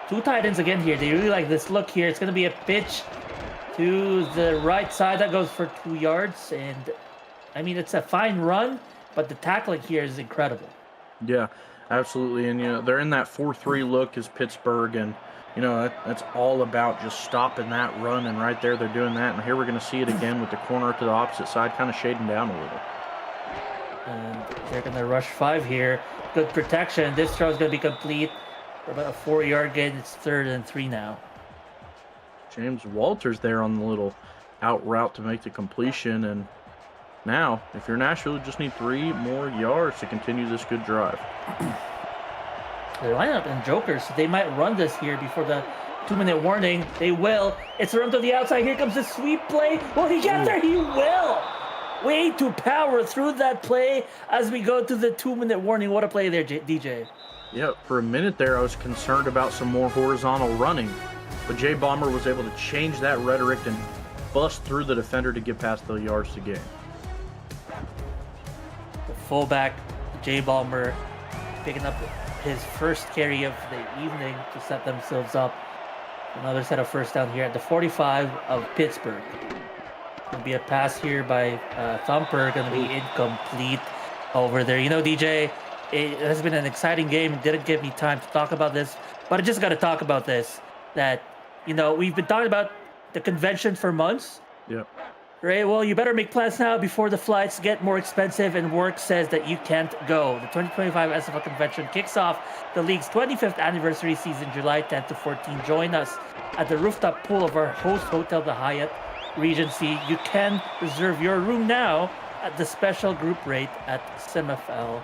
Two tight ends again here. They really like this look here. It's going to be a pitch to the right side that goes for 2 yards. And, it's a fine run, but the tackling here is incredible. Yeah, absolutely. And, they're in that 4-3 look as Pittsburgh. And, that's all about just stopping that run. And right there, they're doing that. And here we're going to see it again with the corner to the opposite side kind of shading down a little. And they're going to rush 5 here. Good protection. This throw is going to be complete for about a 4-yard gain. It's 3rd and 3 now. James Walters there on the little out route to make the completion. And now, if you're Nashville, you just need 3 more yards to continue this good drive. They line up in jokers, so they might run this here before the 2-minute warning. They will. It's a run to the outside. Here comes the sweep play. Will he get there? He will. Way to power through that play as we go to the 2-minute warning. What a play there, DJ. Yeah, for a minute there, I was concerned about some more horizontal running, but J Bomber was able to change that rhetoric and bust through the defender to get past the yards to gain. The fullback, J Bomber, picking up his first carry of the evening to set themselves up. Another set of first down here at the 45 of Pittsburgh. Gonna be a pass here by Thumper, gonna be incomplete over there. You know, DJ, it has been an exciting game. It didn't give me time to talk about this, but I just got to talk about this. That, you know, we've been talking about the convention for months. Yep. Right, well, you better make plans now before the flights get more expensive and work says that you can't go. The 2025 SFL convention kicks off the league's 25th anniversary season, July 10th to 14. Join us at the rooftop pool of our host hotel, the Hyatt Regency. You can reserve your room now at the special group rate at simafl.net.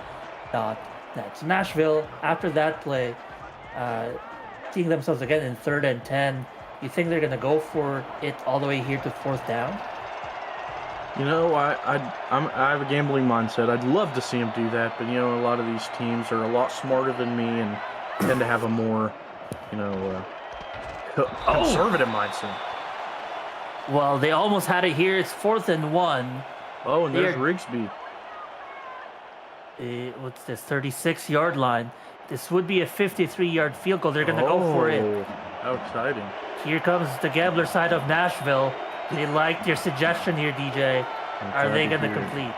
So Nashville, after that play, seeing themselves again in 3rd and 10. You think they're going to go for it all the way here to 4th down? You know, I have a gambling mindset. I'd love to see him do that, but, you know, a lot of these teams are a lot smarter than me and tend to have a more, you know, conservative mindset. Well, they almost had it here. It's 4th and 1. Oh, and there's Rigsby. What's this, 36-yard line? This would be a 53-yard field goal. They're going to go for it. How exciting. Here comes the gambler side of Nashville. They liked your suggestion here, DJ. Are they going to complete?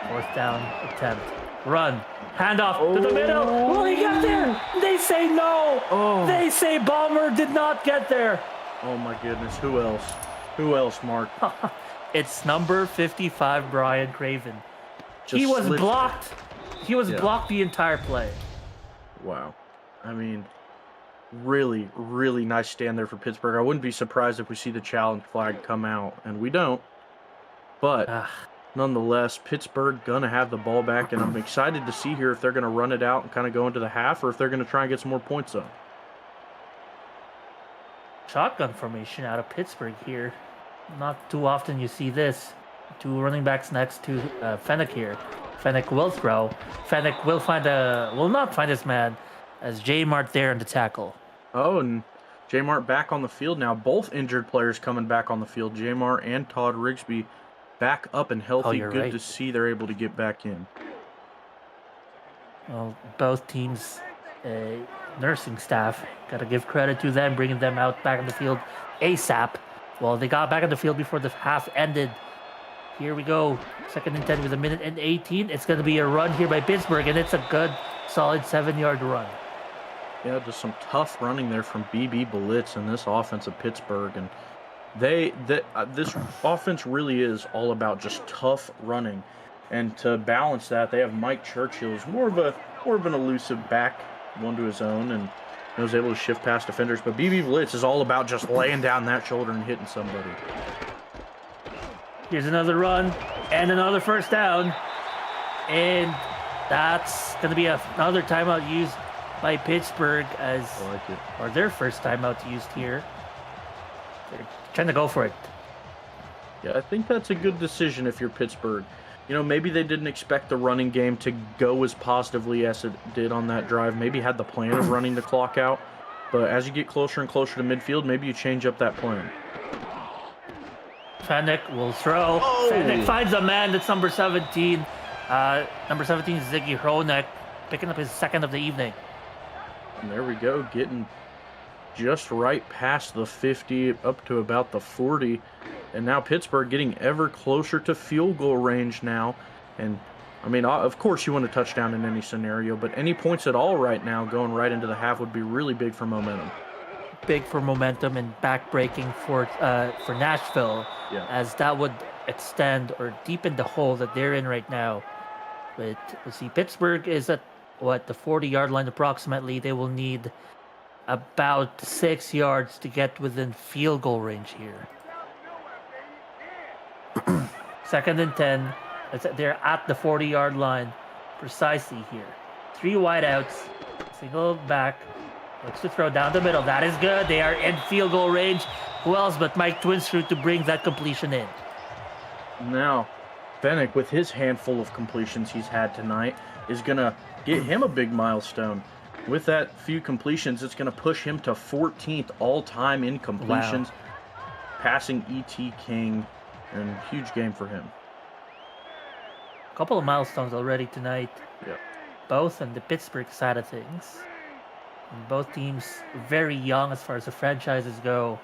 4th down attempt. Run. Handoff to the middle. Will he get there? They say no. They say Bomber did not get there. Oh, my goodness. Who else? Who else, Mark? It's number 55, Brian Craven. Just he was slid. blocked. He was blocked the entire play. Wow. I mean, really, really nice stand there for Pittsburgh. I wouldn't be surprised if we see the challenge flag come out, and we don't. But nonetheless, Pittsburgh going to have the ball back, and I'm excited to see here if they're going to run it out and kind of go into the half or if they're going to try and get some more points up. Shotgun formation out of Pittsburgh here. Not too often you see this. 2 running backs next to Fennec here. Fennec will throw. Fennec will not find his man as J Mart there in the tackle. Oh, and J Mart back on the field now. Both injured players coming back on the field. J Mart and Todd Rigsby back up and healthy. Good right. to see they're able to get back in. Well, both teams, nursing staff, got to give credit to them, bringing them out back on the field ASAP. Well, they got back on the field before the half ended. Here we go. 2nd and 10 with 1:18. It's going to be a run here by Pittsburgh, and it's a good, solid 7-yard run. Yeah, just some tough running there from BB Blitz and this offense of Pittsburgh. And this offense really is all about just tough running. And to balance that, they have Mike Churchill, who's more of an elusive back, one to his own, and was able to shift past defenders. But BB Blitz is all about just laying down that shoulder and hitting somebody. Here's another run and another first down. And that's going to be another timeout used by Pittsburgh or their first timeout used here. They're trying to go for it. Yeah, I think that's a good decision if you're Pittsburgh. You know, maybe they didn't expect the running game to go as positively as it did on that drive. Maybe had the plan of running the clock out. But as you get closer and closer to midfield, maybe you change up that plan. Fennec will throw. Fennec finds a man. That's number 17. Number 17 is Ziggy Hronek, picking up his 2nd of the evening. And there we go, getting just right past the 50, up to about the 40. And now Pittsburgh getting ever closer to field goal range now. And, I mean, of course you want a touchdown in any scenario, but any points at all right now going right into the half would be really big for momentum. Big for momentum and back-breaking for Nashville, as that would extend or deepen the hole that they're in right now. But we'll see, Pittsburgh is at, the 40-yard line approximately. They will need about 6 yards to get within field goal range here. 2nd and 10. They're at the 40-yard line precisely here. 3 wideouts, single back. Looks to throw down the middle. That is good. They are in field goal range. Who else but Mike Twinsrud to bring that completion in? Now, Fennec, with his handful of completions he's had tonight, is going to get him a big milestone. With that few completions, it's going to push him to 14th all-time in completions, passing E.T. King, and huge game for him. A couple of milestones already tonight. Yep. Both on the Pittsburgh side of things. And both teams very young as far as the franchises go.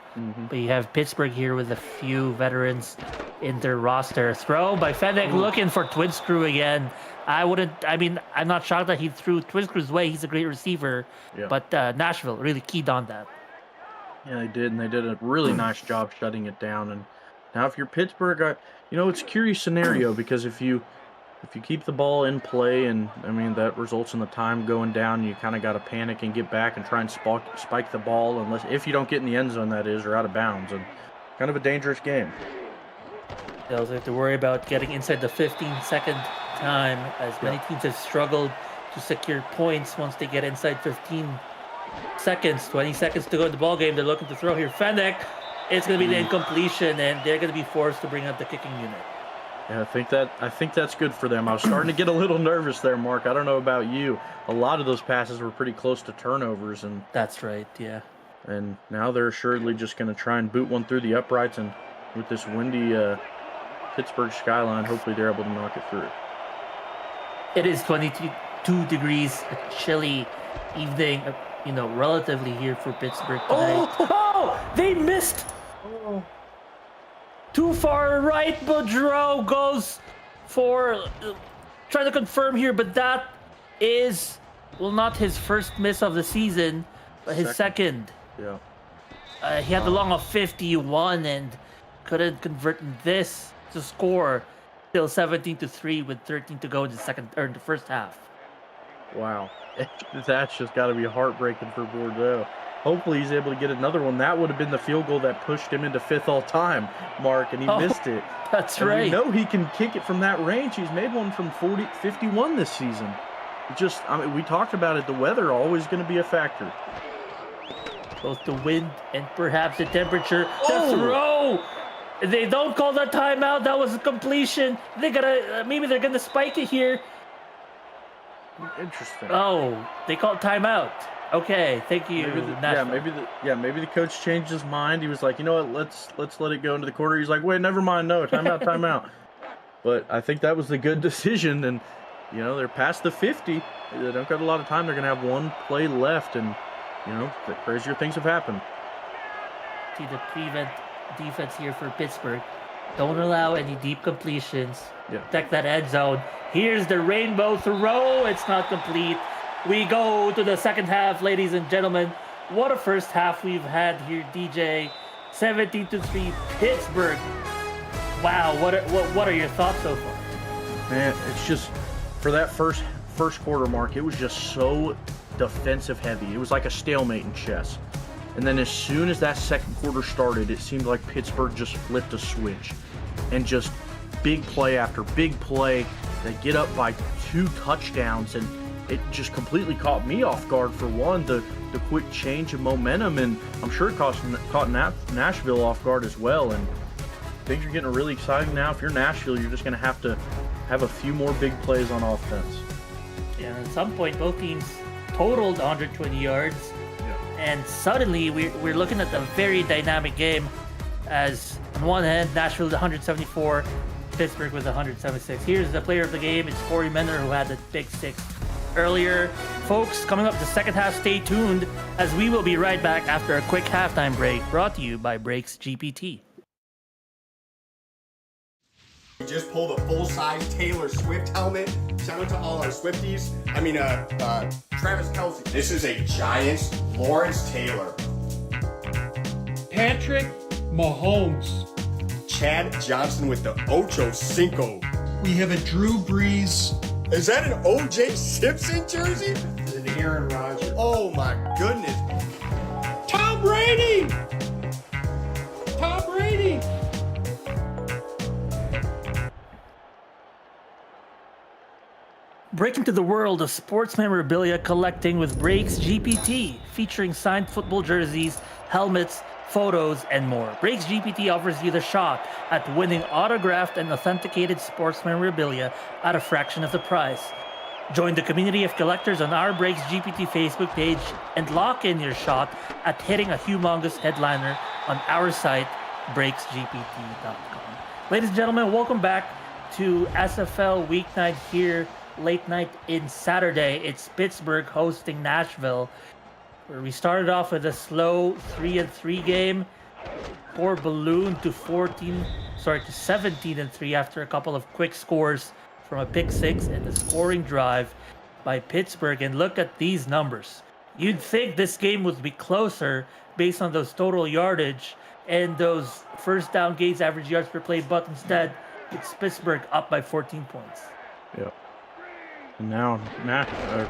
But you have Pittsburgh here with a few veterans in their roster. Throw by Fennec looking for Twin Screw again. I'm not shocked that he threw Twin Screw's way. He's a great receiver. Yeah. But Nashville really keyed on that. Yeah, they did, and they did a really nice job shutting it down. And now if you're Pittsburgh, it's a curious scenario because if you keep the ball in play, and that results in the time going down, you kind of got to panic and get back and try and spike the ball, if you don't get in the end zone, that is, or out of bounds, and kind of a dangerous game. They also have to worry about getting inside the 15-second time, as many teams have struggled to secure points once they get inside 15 seconds, 20 seconds to go in the ball game. They're looking to throw here. Fennec, it's going to be the incompletion, and they're going to be forced to bring up the kicking unit. Yeah, I think that's good for them. I was starting to get a little nervous there, Mark. I don't know about you. A lot of those passes were pretty close to turnovers, and that's right, yeah. And now they're assuredly just going to try and boot one through the uprights, and with this windy Pittsburgh skyline, hopefully they're able to knock it through. It is 22 degrees, a chilly evening, relatively here for Pittsburgh tonight. Oh, they missed. Oh. Too far right, Boudreau goes for trying to confirm here, but that is, not his first miss of the season, but his second. Yeah. He had the long of 51 and couldn't convert this to score till 17-3 with 13 to go in the first half. Wow. That's just got to be heartbreaking for Bordeaux. Hopefully he's able to get another one. That would have been the field goal that pushed him into 5th all-time, Mark, and he missed it. That's right. We know he can kick it from that range. He's made one from 51 this season. We talked about it. The weather always going to be a factor. Both the wind and perhaps the temperature. The throw! They don't call that timeout. That was a completion. Maybe they're gonna spike it here. Interesting. Oh, they called timeout. Okay, thank you. Maybe the coach changed his mind. He was like, you know what, let's let it go into the quarter. He's like, wait, never mind, no, timeout. But I think that was the good decision, and they're past the 50. They don't got a lot of time. They're gonna have one play left, and the crazier things have happened. See the prevent defense here for Pittsburgh. Don't allow any deep completions. Yeah. Protect that end zone. Here's the rainbow throw. It's not complete. We go to the second half, ladies and gentlemen. What a first half we've had here, DJ. 17-3 Pittsburgh. Wow, what are your thoughts so far? Man, it's just for that first quarter, Mark, it was just so defensive heavy. It was like a stalemate in chess. And then as soon as that second quarter started, it seemed like Pittsburgh just flipped a switch. And just big play after big play. They get up by 2 touchdowns, and it just completely caught me off guard for one, the quick change of momentum, and I'm sure it caught Nashville off guard as well. And things are getting really exciting now. If you're Nashville, you're just going to have a few more big plays on offense. Yeah, at some point, both teams totaled 120 yards. And suddenly, we're looking at a very dynamic game as, on one hand, Nashville with 174, Pittsburgh with 176. Here's the player of the game. It's Corey Menner, who had the big 6 earlier. Folks, coming up the second half, stay tuned, as we will be right back after a quick halftime break, brought to you by Brakes GPT. We just pulled a full-size Taylor Swift helmet. Shout out to all our Swifties. Travis Kelce. This is a Giants Lawrence Taylor. Patrick Mahomes. Chad Johnson with the Ocho Cinco. We have a Drew Brees. Is that an O.J. Simpson jersey? It's an Aaron Rodgers. Oh my goodness. Tom Brady! Tom Brady! Break into the world of sports memorabilia collecting with Brakes GPT, featuring signed football jerseys, helmets, photos, and more. Brakes GPT offers you the shot at winning autographed and authenticated sports memorabilia at a fraction of the price. Join the community of collectors on our Breaks GPT Facebook page and lock in your shot at hitting a humongous headliner on our site, breaksgpt.com. Ladies and gentlemen, welcome back to SFL weeknight here, late night in Saturday. It's Pittsburgh hosting Nashville, where we started off with a slow 3-3 game. Poor balloon to 17-3 after a couple of quick scores from a pick six and a scoring drive by Pittsburgh. And look at these numbers. You'd think this game would be closer based on those total yardage and those first down gains, average yards per play, but instead it's Pittsburgh up by 14 points. Yep. And now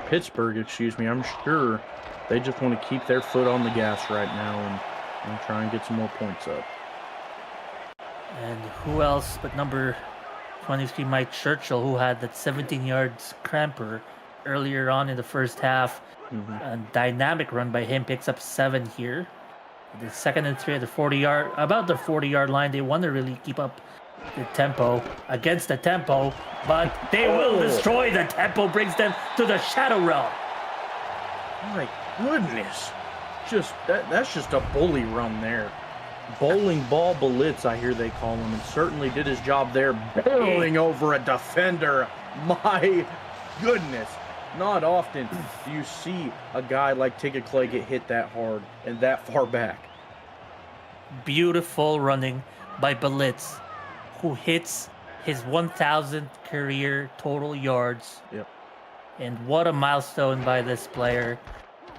Pittsburgh, I'm sure they just want to keep their foot on the gas right now and try and get some more points up. And who else but number 23 Mike Churchill, who had that 17 yards cramper earlier on in the first half. A dynamic run by him, picks up 7 here. The 2nd and 3 at the 40-yard line. They want to really keep up the tempo against the tempo, but they will destroy the tempo, brings them to the shadow realm. My goodness. That's just a bully run there. Bowling ball blitz, I hear they call him, and certainly did his job there, barreling over a defender. My goodness. Not often do you see a guy like Tigger Clay get hit that hard and that far back. Beautiful running by Blitz, who hits his 1,000th career total yards. Yep. And what a milestone by this player.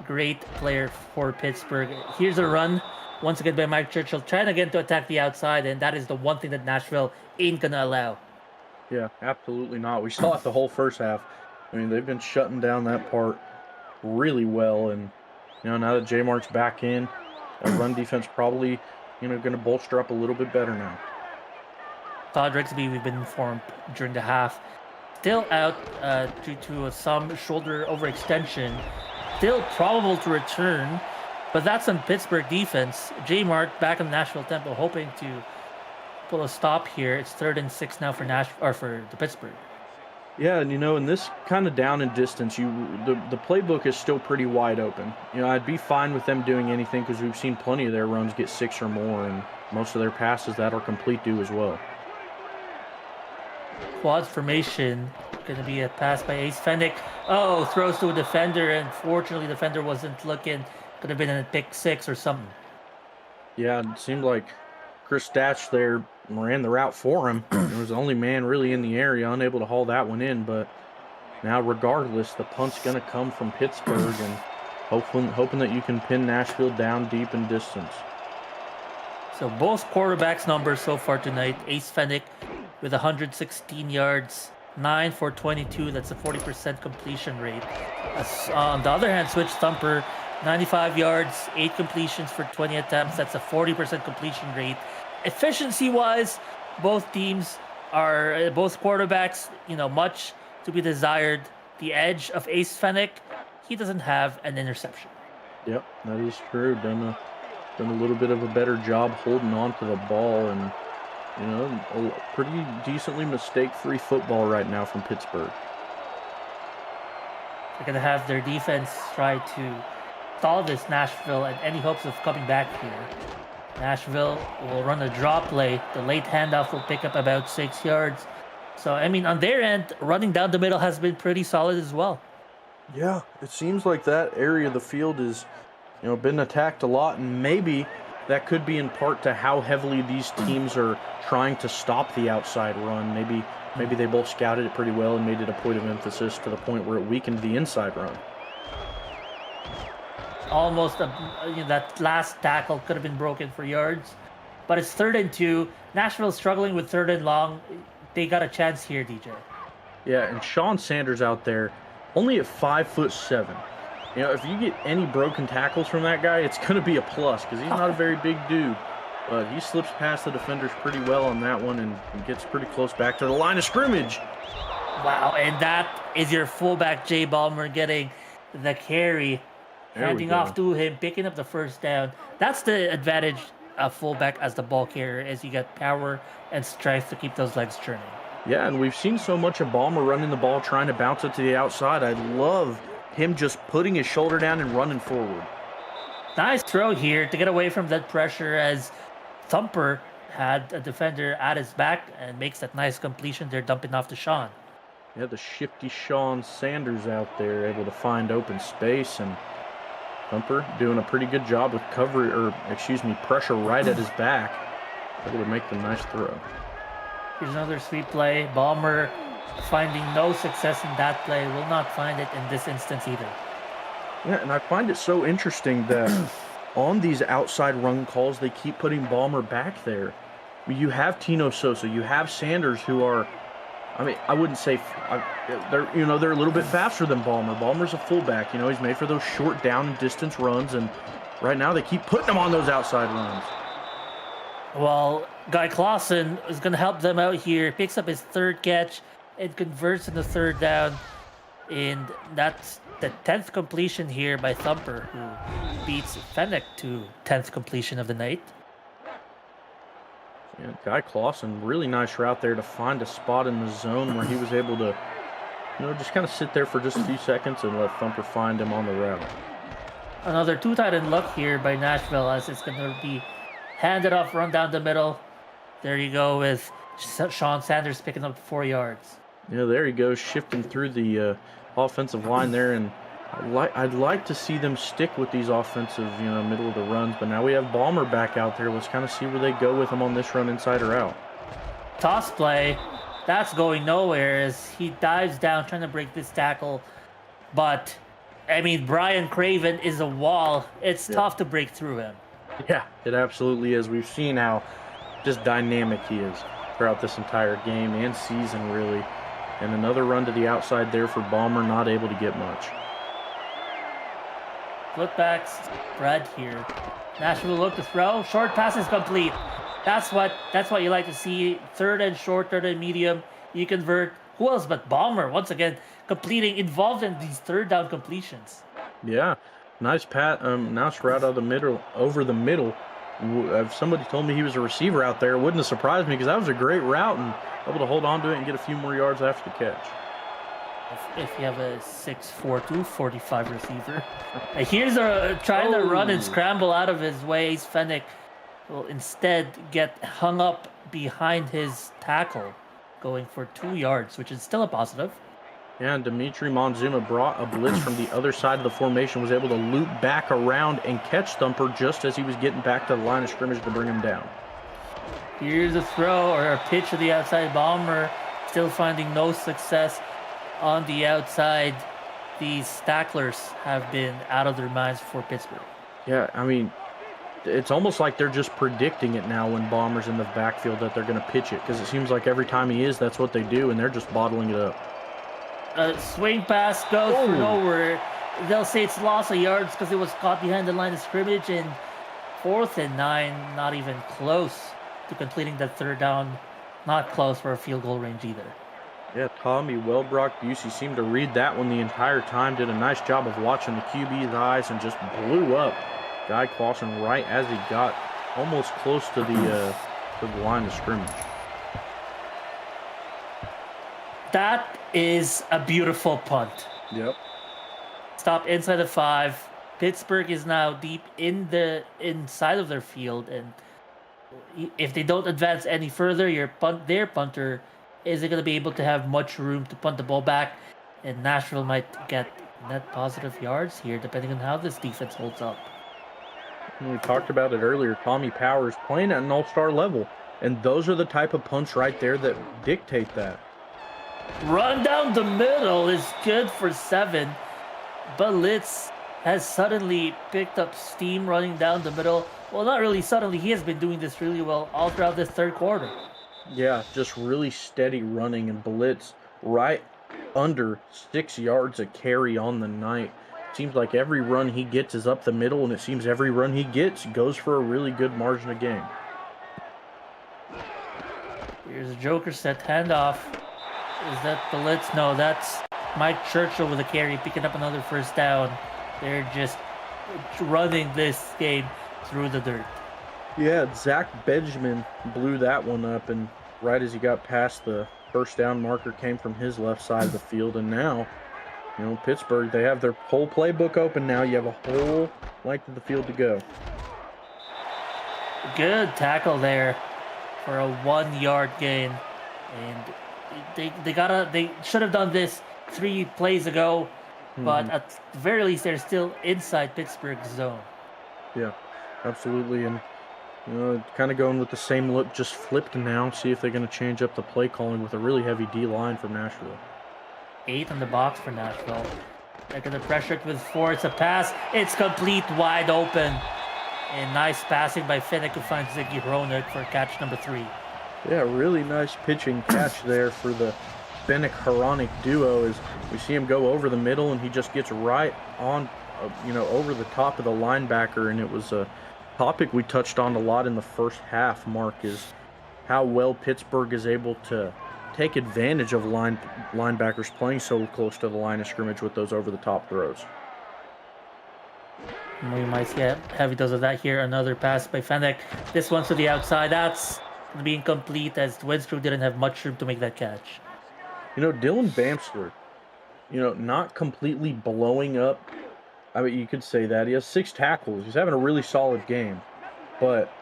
Great player for Pittsburgh. Here's a run, once again by Mike Churchill, trying again to attack the outside, and that is the one thing that Nashville ain't gonna allow. Yeah, absolutely not. We saw it the whole first half. I mean, they've been shutting down that part really well, and now that J Mart's back in, that run defense probably going to bolster up a little bit better now. Todd Rigsby, we've been informed during the half, still out due to some shoulder overextension. Still probable to return, but that's on Pittsburgh defense. J Mart back in the Nashville tempo, hoping to pull a stop here. It's 3rd and 6 now for the Pittsburgh. Yeah, and in this kind of down and distance, the playbook is still pretty wide open. I'd be fine with them doing anything because we've seen plenty of their runs get 6 or more, and most of their passes that are complete do as well. Quad formation, going to be a pass by Ace Fennick. Oh, throws to a defender, and fortunately the defender wasn't looking. Could have been in a pick 6 or something. Yeah, it seemed like Chris Statch there ran the route for him. He was the only man really in the area, unable to haul that one in. But now, regardless, the punt's going to come from Pittsburgh, and hoping that you can pin Nashville down deep in distance. So both quarterbacks' numbers so far tonight. Ace Fennick with 116 yards, 9 for 22. That's a 40% completion rate. On the other hand, Switch Thumper, 95 yards, 8 completions for 20 attempts. That's a 40% completion rate. Efficiency-wise, both quarterbacks, much to be desired. The edge of Ace Fennick, he doesn't have an interception. Yep, that is true. Done a little bit of a better job holding on to the ball, and a pretty decently mistake-free football right now from Pittsburgh. They're gonna have their defense try to stall this Nashville and any hopes of coming back here. Nashville will run a draw play. The late handoff will pick up about 6 yards. So, on their end, running down the middle has been pretty solid as well. Yeah, it seems like that area of the field is, been attacked a lot, and maybe that could be in part to how heavily these teams are trying to stop the outside run. Maybe they both scouted it pretty well and made it a point of emphasis to the point where it weakened the inside run. Almost that last tackle could have been broken for yards, but it's 3rd and 2. Nashville struggling with 3rd and long. They got a chance here, DJ. Yeah, and Sean Sanders out there, only at 5'7". If you get any broken tackles from that guy, it's going to be a plus because he's not a very big dude. But he slips past the defenders pretty well on that one and gets pretty close back to the line of scrimmage. Wow, and that is your fullback, Jay Ballmer, getting the carry. Handing off to him, picking up the first down. That's the advantage of fullback as the ball carrier, as you get power and strength to keep those legs churning. Yeah, and we've seen so much of Balmer running the ball, trying to bounce it to the outside. I love him just putting his shoulder down and running forward. Nice throw here to get away from that pressure as Thumper had a defender at his back and makes that nice completion there, dumping off to Sean. Yeah, the shifty Sean Sanders out there able to find open space, and Thumper doing a pretty good job with pressure right at his back. Able to make the nice throw. Here's another sweep play. Balmer finding no success in that play. Will not find it in this instance either. Yeah, and I find it so interesting that on these outside run calls, they keep putting Balmer back there. You have Tino Sosa, you have Sanders, who are, I mean, I wouldn't say they're a little bit faster than Balmer. Balmer's a fullback, he's made for those short down and distance runs, and right now they keep putting him on those outside runs. Well, Guy Clausen is going to help them out here. Picks up his third catch and converts in the third down. And that's the 10th completion here by Thumper, who beats Fennec to 10th completion of the night. Yeah, Guy Clausen, really nice route there to find a spot in the zone where he was able to, just kind of sit there for just a few seconds and let Thumper find him on the route. Another two tight end look here by Nashville as it's going to be handed off, run down the middle. There you go with Sean Sanders picking up 4 yards. Yeah, there he goes, shifting through the offensive line there, and I'd like to see them stick with these offensive, middle of the runs, but now we have Balmer back out there. Let's kind of see where they go with him on this run, inside or out. Toss play, that's going nowhere as he dives down trying to break this tackle, but Brian Craven is a wall. It's tough to break through him. Yeah, it absolutely is. We've seen how just dynamic he is throughout this entire game and season, really. And another run to the outside there for Balmer, not able to get much. Footbacks spread here. Nashville look to throw. Short pass is complete. That's what you like to see. Third and short, third and medium. You convert. Who else but Balmer? Once again, involved in these third down completions. Yeah. Nice nice route over the middle. If somebody told me he was a receiver out there, it wouldn't have surprised me because that was a great route and able to hold on to it and get a few more yards after the catch. If you have a 6'4", 245 receiver. Here's trying to run and scramble out of his ways. Fennec will instead get hung up behind his tackle, going for 2 yards, which is still a positive. Yeah, and Dimitri Monzuma brought a blitz from the other side of the formation, was able to loop back around and catch Thumper just as he was getting back to the line of scrimmage to bring him down. Here's a throw or a pitch to the outside. Balmer still finding no success on the outside. These tacklers have been out of their minds for Pittsburgh. Yeah, it's almost like they're just predicting it now when Balmer's in the backfield that they're going to pitch it, because it seems like every time he is, that's what they do, and they're just bottling it up. Swing pass goes for nowhere. They'll say it's loss of yards because it was caught behind the line of scrimmage, and 4th and 9, not even close to completing that third down. Not close for a field goal range either. Yeah, Tommy Welbrock-Busey seemed to read that one the entire time, did a nice job of watching the QB's eyes, and just blew up Guy Clausen right as he got almost close to the line of scrimmage. That is a beautiful punt. Yep. Stop inside the 5. Pittsburgh is now deep in the inside of their field, and if they don't advance any further, their punter isn't going to be able to have much room to punt the ball back, and Nashville might get net positive yards here, depending on how this defense holds up. We talked about it earlier. Tommy Powers playing at an all-star level, and those are the type of punts right there that dictate that. Run down the middle is good for 7. Blitz has suddenly picked up steam running down the middle. Well, not really suddenly. He has been doing this really well all throughout this third quarter. Yeah, just really steady running, and Blitz right under 6 yards a carry on the night. Seems like every run he gets is up the middle, and it seems every run he gets goes for a really good margin of gain. Here's a Joker set handoff. Is that Blitz? No, that's Mike Churchill with a carry, picking up another first down. They're just running this game through the dirt. Yeah, Zach Benjamin blew that one up, and right as he got past the first down marker came from his left side of the field, and now, you know, Pittsburgh, they have their whole playbook open now. You have a whole length of the field to go. Good tackle there for a 1-yard gain. And they should have done this 3 plays ago, but at the very least they're still inside Pittsburgh's zone. Yeah, absolutely. And you know, kind of going with the same look, just flipped now. See if they're going to change up the play calling with a really heavy D line from Nashville. 8 on the box for Nashville. They're going to pressure it with 4. It's a pass. It's complete, wide open. And nice passing by Fennec, who finds Ziggy Hronek for catch number 3. Yeah, really nice pitching catch there for the Fennec-Hronek duo as we see him go over the middle, and he just gets right on, you know, over the top of the linebacker. And it was a topic we touched on a lot in the first half, Mark, is how well Pittsburgh is able to take advantage of linebackers playing so close to the line of scrimmage with those over-the-top throws. We might see a heavy dose of that here. Another pass by Fennec. This one's to the outside. That's going to be incomplete as Winstrow didn't have much room to make that catch. You know, Dylan Bamsler, you know, not completely blowing up. I mean, you could say that. He has 6 tackles. He's having a really solid game. But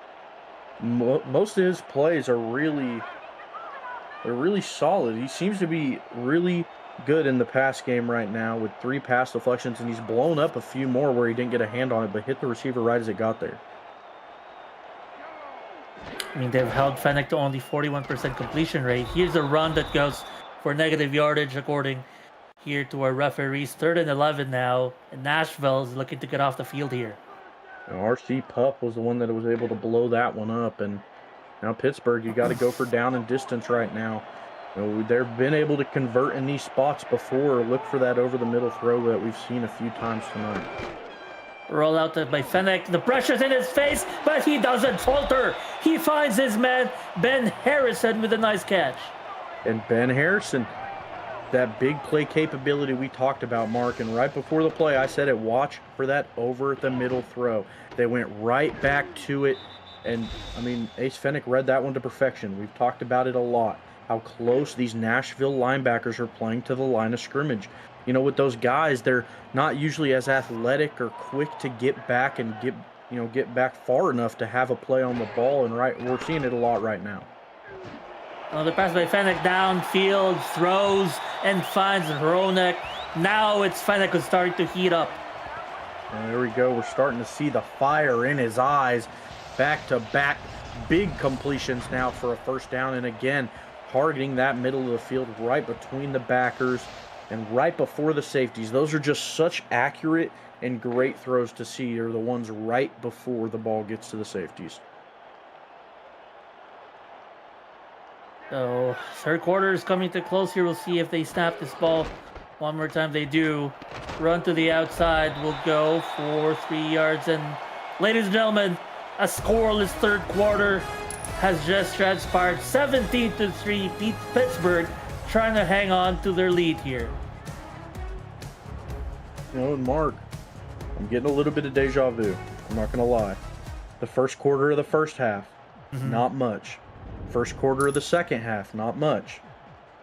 most of his plays are really solid. He seems to be really good in the pass game right now with 3 pass deflections, and he's blown up a few more where he didn't get a hand on it, but hit the receiver right as it got there. I mean, they've held Fennec to only 41% completion rate. Here's a run that goes for negative yardage, according here to our referees. 3rd and 11 now, and Nashville is looking to get off the field here. Now, RC Pup was the one that was able to blow that one up, and now Pittsburgh, you got to go for down and distance right now. You know, they've been able to convert in these spots before. Look for that over-the-middle throw that we've seen a few times tonight. Roll out by Fennec. The pressure's in his face, but he doesn't falter. He finds his man, Ben Harrison, with a nice catch. And Ben Harrison, that big play capability we talked about, Mark, and right before the play, I said it, watch for that over-the-middle throw. They went right back to it, and, I mean, Ace Fennec read that one to perfection. We've talked about it a lot, how close these Nashville linebackers are playing to the line of scrimmage. You know, with those guys, they're not usually as athletic or quick to get back and get back far enough to have a play on the ball, and we're seeing it a lot right now. Another pass by Fennec downfield, throws, and finds Hronek. Now it's Fennec who's starting to heat up. And there we go. We're starting to see the fire in his eyes. Back-to-back big completions now for a first down, and again, targeting that middle of the field right between the backers and right before the safeties. Those are just such accurate and great throws to see, are the ones right before the ball gets to the safeties. So, 3rd quarter is coming to close here. We'll see if they snap this ball one more time. They do. Run to the outside. Will go for 3 yards. And, ladies and gentlemen, a scoreless 3rd quarter has just transpired. 17-3. Pittsburgh trying to hang on to their lead here. You know, and Mark, I'm getting a little bit of deja vu. I'm not going to lie. The first quarter of the first half, not much. First quarter of the second half, not much.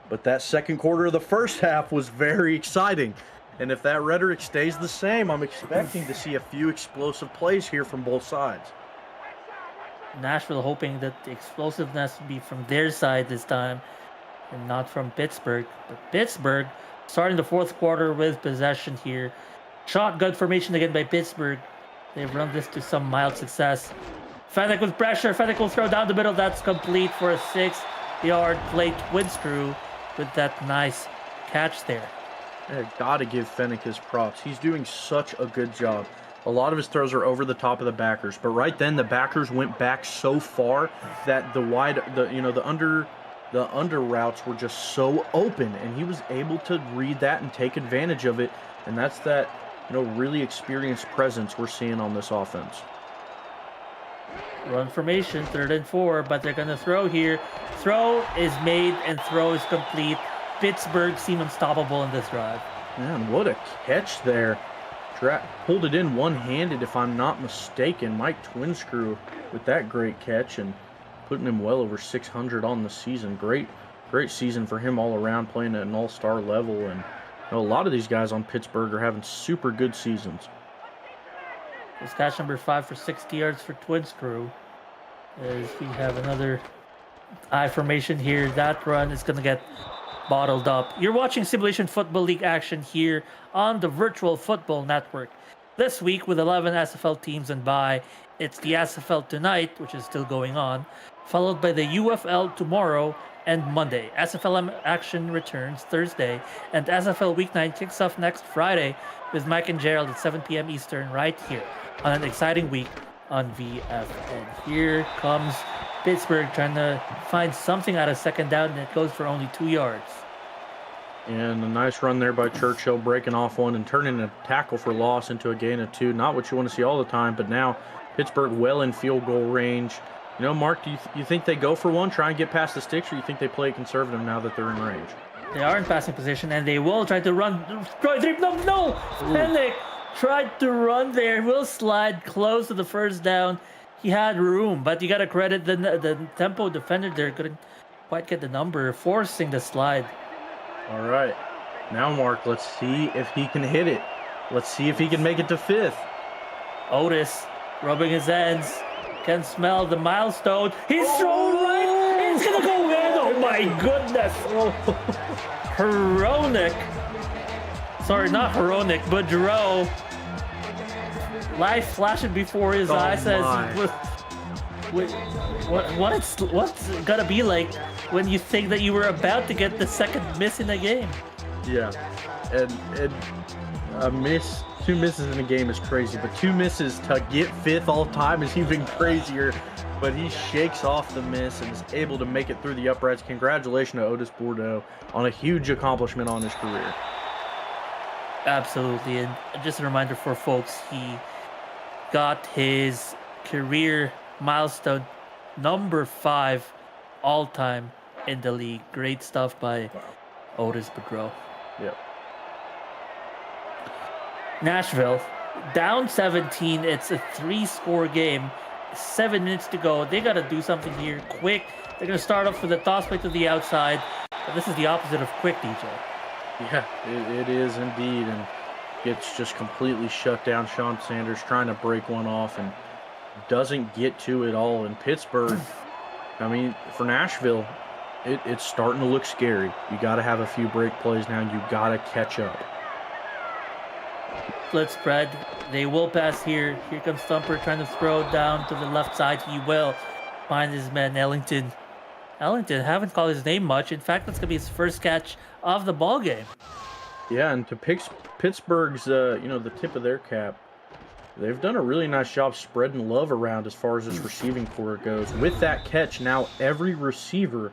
But that second quarter of the first half was very exciting. And if that rhetoric stays the same, I'm expecting to see a few explosive plays here from both sides. Nashville hoping that the explosiveness would be from their side this time and not from Pittsburgh. But Pittsburgh starting the 4th quarter with possession here. Shotgun formation again by Pittsburgh. They've run this to some mild success. Fennec with pressure. Fennec will throw down the middle. That's complete for a 6-yard play. Winstrow with that nice catch there. Yeah, gotta give Fennec his props. He's doing such a good job. A lot of his throws are over the top of the backers, but right then the backers went back so far that the under routes were just so open, and he was able to read that and take advantage of it. And that's that, really experienced presence we're seeing on this offense. Run formation, 3rd and 4, but they're going to throw here. Throw is made and throw is complete. Pittsburgh seem unstoppable in this drive. Man, what a catch there. Pulled it in one-handed, if I'm not mistaken. Mike Twinscrew with that great catch and putting him well over 600 on the season. Great great season for him all around, playing at an all-star level. And a lot of these guys on Pittsburgh are having super good seasons. It's catch number 5 for 60 yards for Twins crew. As we have another I formation here. That run is going to get bottled up. You're watching Simulation Football League action here on the Virtual Football Network. This week with 11 SFL teams and bye, it's the SFL tonight, which is still going on, followed by the UFL tomorrow and Monday. SFL action returns Thursday, and SFL Week 9 kicks off next Friday with Mike and Gerald at 7 p.m. Eastern right here on an exciting week on VFN. Here comes Pittsburgh trying to find something out of second down, and it goes for only 2 yards. And a nice run there by Churchill, breaking off one and turning a tackle for loss into a gain of 2. Not what you want to see all the time, but now Pittsburgh well in field goal range. You know, Mark, do you think they go for one, try and get past the sticks, or you think they play conservative now that they're in range? They are in passing position, and they will try to run. No! Fennick tried to run there. Will slide close to the first down. He had room, but you got to credit the tempo defender there. Couldn't quite get the number, forcing the slide. All right. Now, Mark, let's see if he can hit it. Let's see if he can make it to 5th. Otis rubbing his hands. Can smell the milestone. He's thrown right. It's going to go in. Oh, my goodness. Heronic. Sorry, not Heronic, but Dro. Life flashing before his eyes as what's it gonna be like when you think that you were about to get the second miss in a game? Yeah, and a miss, 2 misses in a game is crazy, but 2 misses to get 5th all time is even crazier. But he shakes off the miss and is able to make it through the uprights. Congratulations to Otis Bordeaux on a huge accomplishment on his career. Absolutely, and just a reminder for folks, he got his career milestone number 5 all-time in the league. Great stuff by Otis Bordeaux. Yep. Nashville down 17. It's a 3-score game. 7 minutes to go. They got to do something here quick. They're going to start off with a toss play to the outside. But this is the opposite of quick, DJ. Yeah, it is indeed, and gets just completely shut down. Sean Sanders trying to break one off and doesn't get to it all. In Pittsburgh, I mean, for Nashville, it's starting to look scary. You got to have a few break plays now. You got to catch up. Split spread. They will pass here. Here comes Thumper trying to throw down to the left side. He will find his man, Ellington. Ellington, haven't called his name much. In fact, that's going to be his first catch of the ball game. Yeah, and to Pittsburgh's, the tip of their cap, they've done a really nice job spreading love around as far as this receiving core goes. With that catch, now every receiver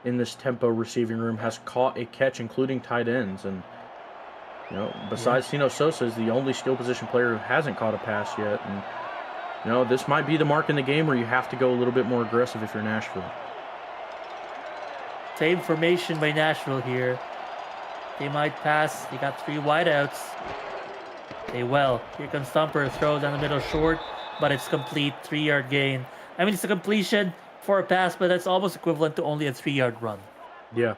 in this tempo receiving room has caught a catch, including tight ends. And, besides Tino Sosa is the only skill position player who hasn't caught a pass yet. And, this might be the mark in the game where you have to go a little bit more aggressive if you're Nashville. Same formation by Nashville here. They might pass. They got 3 wideouts. They will. Here comes Thumper. Throw down the middle short, but it's complete. 3-yard gain. I mean, it's a completion for a pass, but that's almost equivalent to only a 3-yard run. Yeah.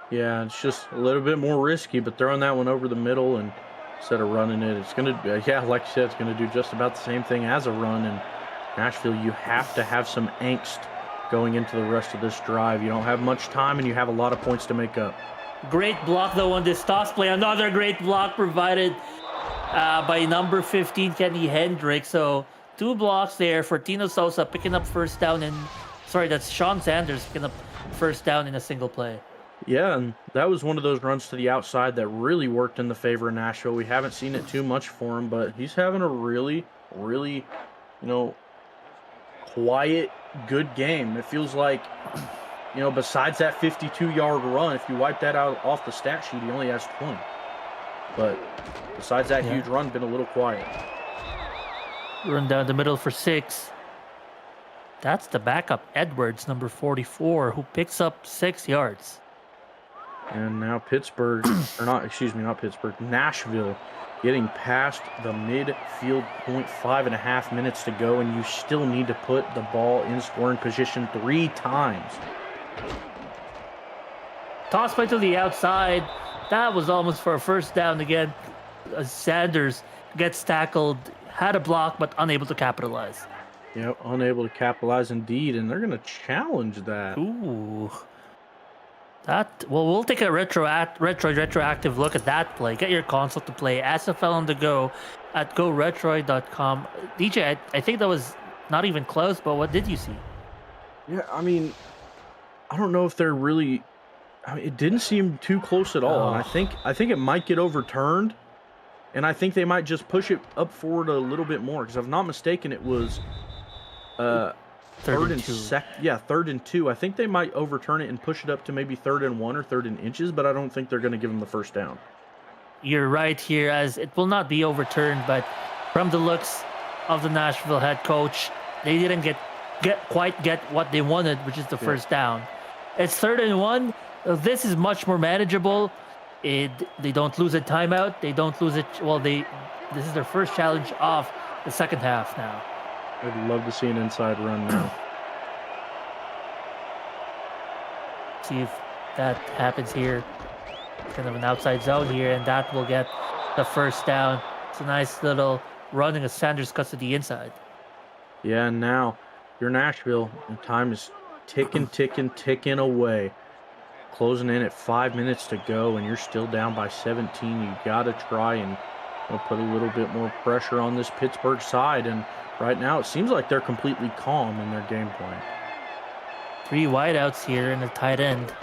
Yeah, it's just a little bit more risky, but throwing that one over the middle and instead of running it, it's going to, like you said, it's going to do just about the same thing as a run. And Nashville, you have to have some angst going into the rest of this drive. You don't have much time, and you have a lot of points to make up. Great block, though, on this toss play. Another great block provided by number 15, Kenny Hendricks. So 2 blocks there for Tino Sosa picking up first down. That's Sean Sanders picking up first down in a single play. Yeah, and that was one of those runs to the outside that really worked in the favor of Nashville. We haven't seen it too much for him, but he's having a really, really, quiet, good game. It feels like, besides that 52-yard run, if you wipe that out off the stat sheet, he only has 20. But besides that huge run, been a little quiet. Run down the middle for 6. That's the backup, Edwards, number 44, who picks up 6 yards. And now Nashville getting past the midfield point, 5.5 minutes to go, and you still need to put the ball in scoring position 3 times. Toss play to the outside. That was almost for a first down again. Sanders gets tackled, had a block, but unable to capitalize. Yep, unable to capitalize indeed, and they're going to challenge that. Ooh. Well, we'll take a retroactive look at that play. Get your console to play SFL on the go at goretroid.com. DJ, I think that was not even close, but what did you see? Yeah, I mean, I don't know if they're really. I mean, it didn't seem too close at all, and I think it might get overturned, and I think they might just push it up forward a little bit more. Because if I'm not mistaken, it was third and 2. I think they might overturn it and push it up to maybe 3rd and 1 or 3rd and inches, but I don't think they're going to give them the first down. You're right here, as it will not be overturned, but from the looks of the Nashville head coach, they didn't quite get what they wanted, which is the first down. It's 3rd and 1. This is much more manageable. They don't lose a timeout. They don't lose it. Well, this is their first challenge of the second half now. I'd love to see an inside run now. See if that happens here. Kind of an outside zone here, and that will get the first down. It's a nice little running as Sanders cuts to the inside. Yeah, and now you're Nashville, and time is ticking away. Closing in at 5 minutes to go, and you're still down by 17. You got to try and put a little bit more pressure on this Pittsburgh side, and right now it seems like they're completely calm in their game plan. 3 wideouts here and a tight end.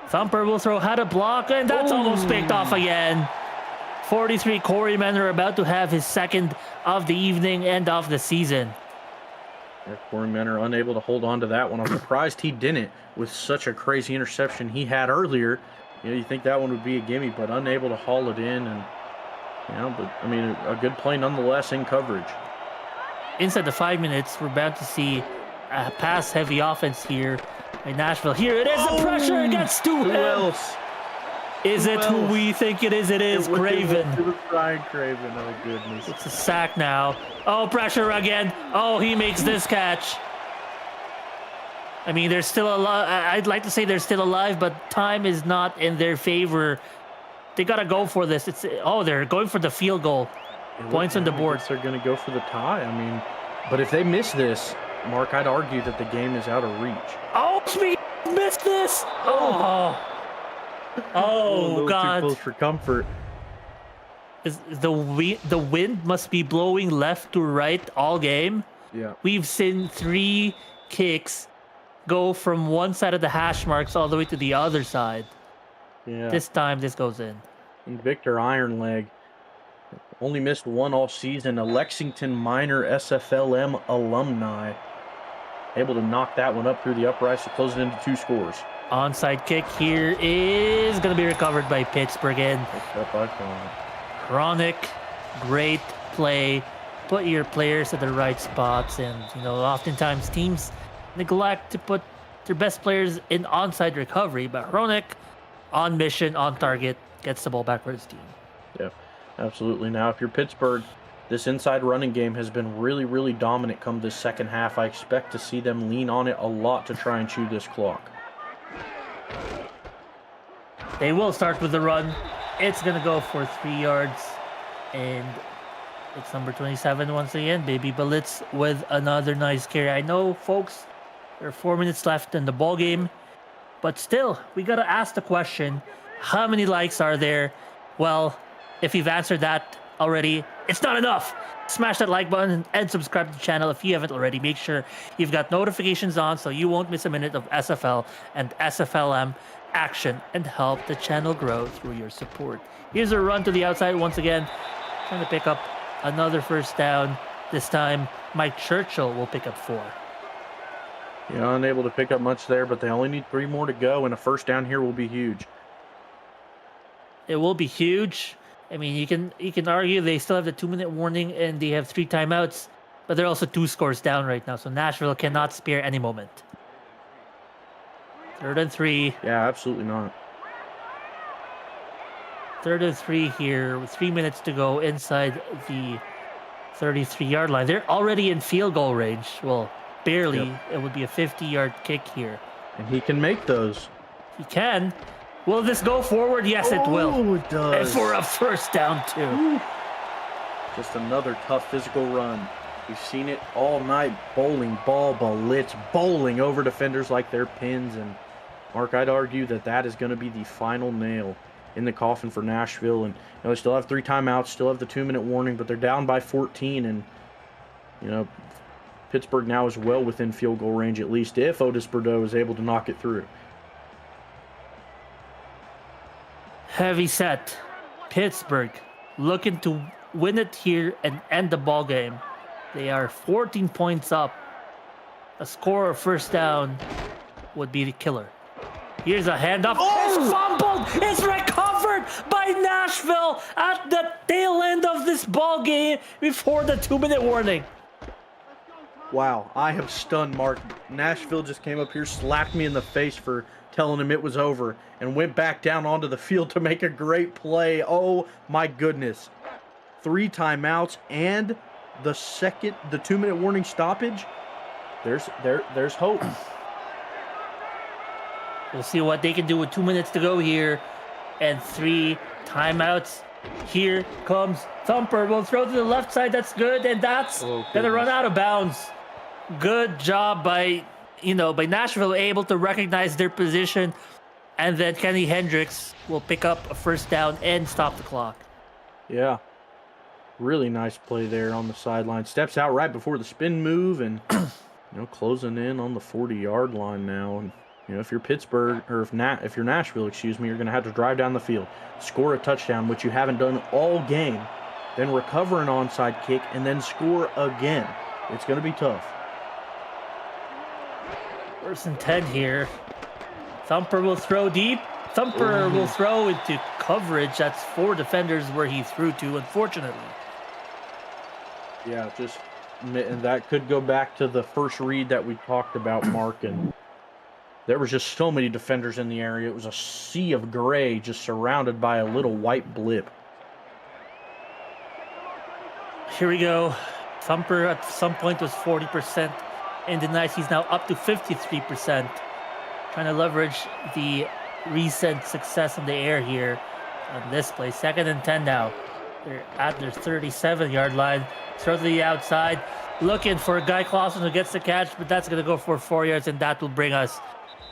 Thumper will throw, had a block, and that's almost picked off again. 43 Corey Menor about to have his second of the evening and of the season. Yeah, Corey Menor unable to hold on to that one. I'm surprised he didn't with such a crazy interception he had earlier. You think that one would be a gimme, but unable to haul it in. And but I mean, a good play nonetheless in coverage. Inside the 5 minutes, we're about to see a pass-heavy offense here in Nashville. Here it is, the pressure gets to him. Who else? Is it who we think it is? It is Craven. It was Brian Craven, oh goodness. It's a sack now. Oh, pressure again. Oh, he makes this catch. I mean, they're still alive. I'd like to say they're still alive, but time is not in their favor. They got to go for this. They're going for the field goal. Points on the board. They're going to go for the tie. I mean, but if they miss this, Mark, I'd argue that the game is out of reach. Oh, Smith missed this. Oh, God. Too close for comfort. The wind must be blowing left to right all game. Yeah. We've seen 3 kicks go from one side of the hash marks all the way to the other side. Yeah. This time, this goes in. And Victor Ironleg only missed 1 all season. A Lexington Minor SFLM alumni. Able to knock that one up through the uprights to close it into 2 scores. Onside kick here is going to be recovered by Pittsburgh. Picked up by Chronic. Chronic, great play. Put your players at the right spots. And, oftentimes teams neglect to put their best players in onside recovery. But Chronic, on mission, on target, gets the ball back for his team. Yeah, absolutely. Now, if you're Pittsburgh, this inside running game has been really, really dominant come this second half. I expect to see them lean on it a lot to try and chew this clock. They will start with the run. It's going to go for 3 yards. And it's number 27 once again, Baby Balitz, with another nice carry. I know, folks, there are 4 minutes left in the ball game. But still, we got to ask the question, how many likes are there? Well, if you've answered that already, it's not enough. Smash that like button and subscribe to the channel if you haven't already. Make sure you've got notifications on so you won't miss a minute of SFL and SFLM action and help the channel grow through your support. Here's a run to the outside once again. Trying to pick up another first down. This time, Mike Churchill will pick up 4. Yeah, unable to pick up much there, but they only need 3 more to go, and a first down here will be huge. It will be huge. I mean, you can argue they still have the 2-minute warning and they have 3 timeouts, but they're also 2 scores down right now, so Nashville cannot spare any moment. 3rd and 3. Yeah, absolutely not. 3rd and 3 here with 3 minutes to go inside the 33-yard line. They're already in field goal range. Well, barely. Yep. It would be a 50-yard kick here. And he can make those. He can. Will this go forward? Yes, it will. Oh, it does. And for a first down, too. Just another tough physical run. We've seen it all night. Bowling ball, blitz, bowling over defenders like they're pins. And, Mark, I'd argue that is going to be the final nail in the coffin for Nashville. And, they still have 3 timeouts, still have the 2-minute warning, but they're down by 14. And, Pittsburgh now is well within field goal range, at least if Otis Bordeaux is able to knock it through. Heavy set. Pittsburgh looking to win it here and end the ball game. They are 14 points up. A score or first down would be the killer. Here's a handoff. Oh! It's fumbled. It's recovered by Nashville at the tail end of this ball game before the 2-minute warning. Wow, I am stunned, Mark. Nashville just came up here, slapped me in the face for telling him it was over, and went back down onto the field to make a great play. Oh my goodness. 3 timeouts and the 2-minute warning stoppage. There's hope. We'll see what they can do with 2 minutes to go here and 3 timeouts. Here comes Thumper. Will throw to the left side. That's good, and that's gonna run out of bounds. Good job by Nashville, able to recognize their position, and then Kenny Hendricks will pick up a first down and stop the clock. Yeah. Really nice play there on the sideline. Steps out right before the spin move and, closing in on the 40-yard line now. And, if you're Pittsburgh, or if you're Nashville, you're going to have to drive down the field, score a touchdown, which you haven't done all game, then recover an onside kick, and then score again. It's going to be tough. 1st and 10 here. Thumper will throw deep. Thumper will throw into coverage. That's 4 defenders where he threw to, unfortunately. Yeah, and that could go back to the first read that we talked about, Mark, and there was just so many defenders in the area. It was a sea of gray just surrounded by a little white blip. Here we go. Thumper at some point was 40% in the night. He's now up to 53%. Trying to leverage the recent success in the air here on this play. 2nd and 10 now. They're at their 37-yard line. Throw to the outside. Looking for Guy Clausen who gets the catch, but that's going to go for 4 yards, and that will bring us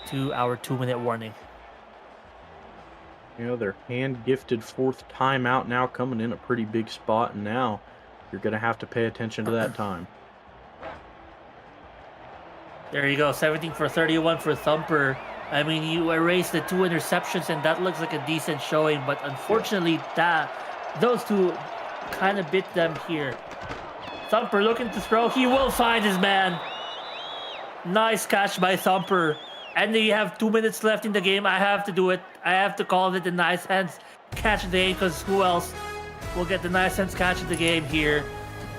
to our 2-minute warning. Their hand-gifted 4th timeout now coming in a pretty big spot, and now you're going to have to pay attention to that time. There you go, 17 for 31 for Thumper. I mean, you erased the 2 interceptions, and that looks like a decent showing, but unfortunately, those 2 kind of bit them here. Thumper looking to throw. He will find his man. Nice catch by Thumper. And they have 2 minutes left in the game. I have to do it. I have to call it the nice hands catch of the game, because who else will get the nice hands catch of the game here?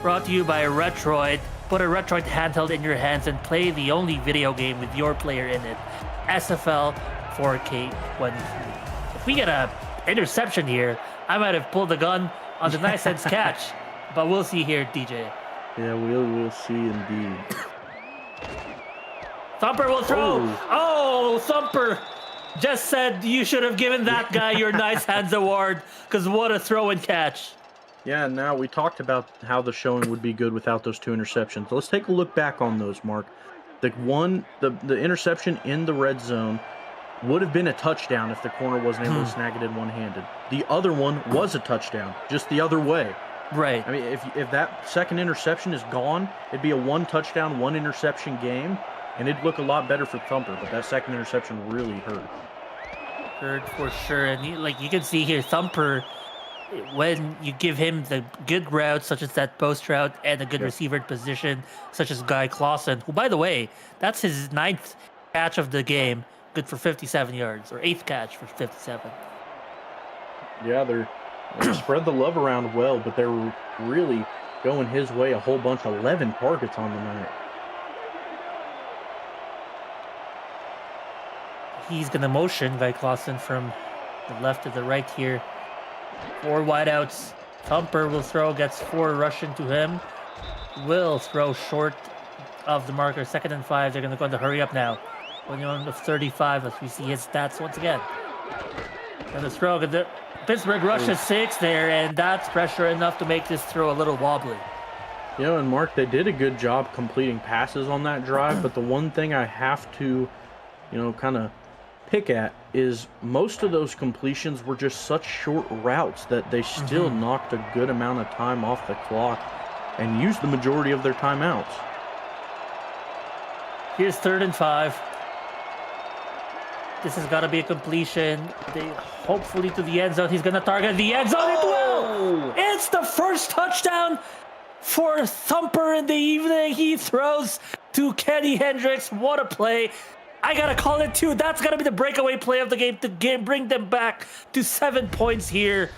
Brought to you by Retroid. Put a Retroid handheld in your hands and play the only video game with your player in it. SFL 4K23. If we get a interception here, I might have pulled the gun on the nice hands catch. But we'll see here, DJ. Yeah, we'll see indeed. Thumper will throw. Oh, Thumper just said you should have given that guy your nice hands award, because what a throw and catch. Yeah, now we talked about how the showing would be good without those 2 interceptions. Let's take a look back on those, Mark. The interception in the red zone would have been a touchdown if the corner wasn't able to snag it in one-handed. The other one was a touchdown, just the other way. Right. I mean, if that second interception is gone, it'd be a 1 touchdown, 1 interception game, and it'd look a lot better for Thumper, but that second interception really hurt. Hurt for sure. And you can see here, Thumper, when you give him the good routes, such as that post route, and a good receiver position, such as Guy Clausen, who, by the way, that's his 9th catch of the game, good for 57 yards, or 8th catch for 57. Yeah, they spread the love around well, but they're really going his way, a whole bunch, 11 targets on the night. He's going to motion Guy Clausen from the left to the right here. 4 wideouts. Thumper will throw, gets 4 rushing to him. Will throw short of the marker. 2nd and 5. They're going to go into hurry up now. 21 of 35 as we see his stats once again. And the throw, the Pittsburgh rushes 6 there, and that's pressure enough to make this throw a little wobbly. You know, and Mark, they did a good job completing passes on that drive, but the one thing I have to, you know, kind of pick at is most of those completions were just such short routes that they still knocked a good amount of time off the clock and used the majority of their timeouts. Here's 3rd and 5. This has got to be a completion. They hopefully to the end zone. He's going to target the end zone. It will. It's the first touchdown for Thumper in the evening. He throws to Kenny Hendricks. What a play. I got to call it too. That's going to be the breakaway play of the game to bring them back to 7 points here.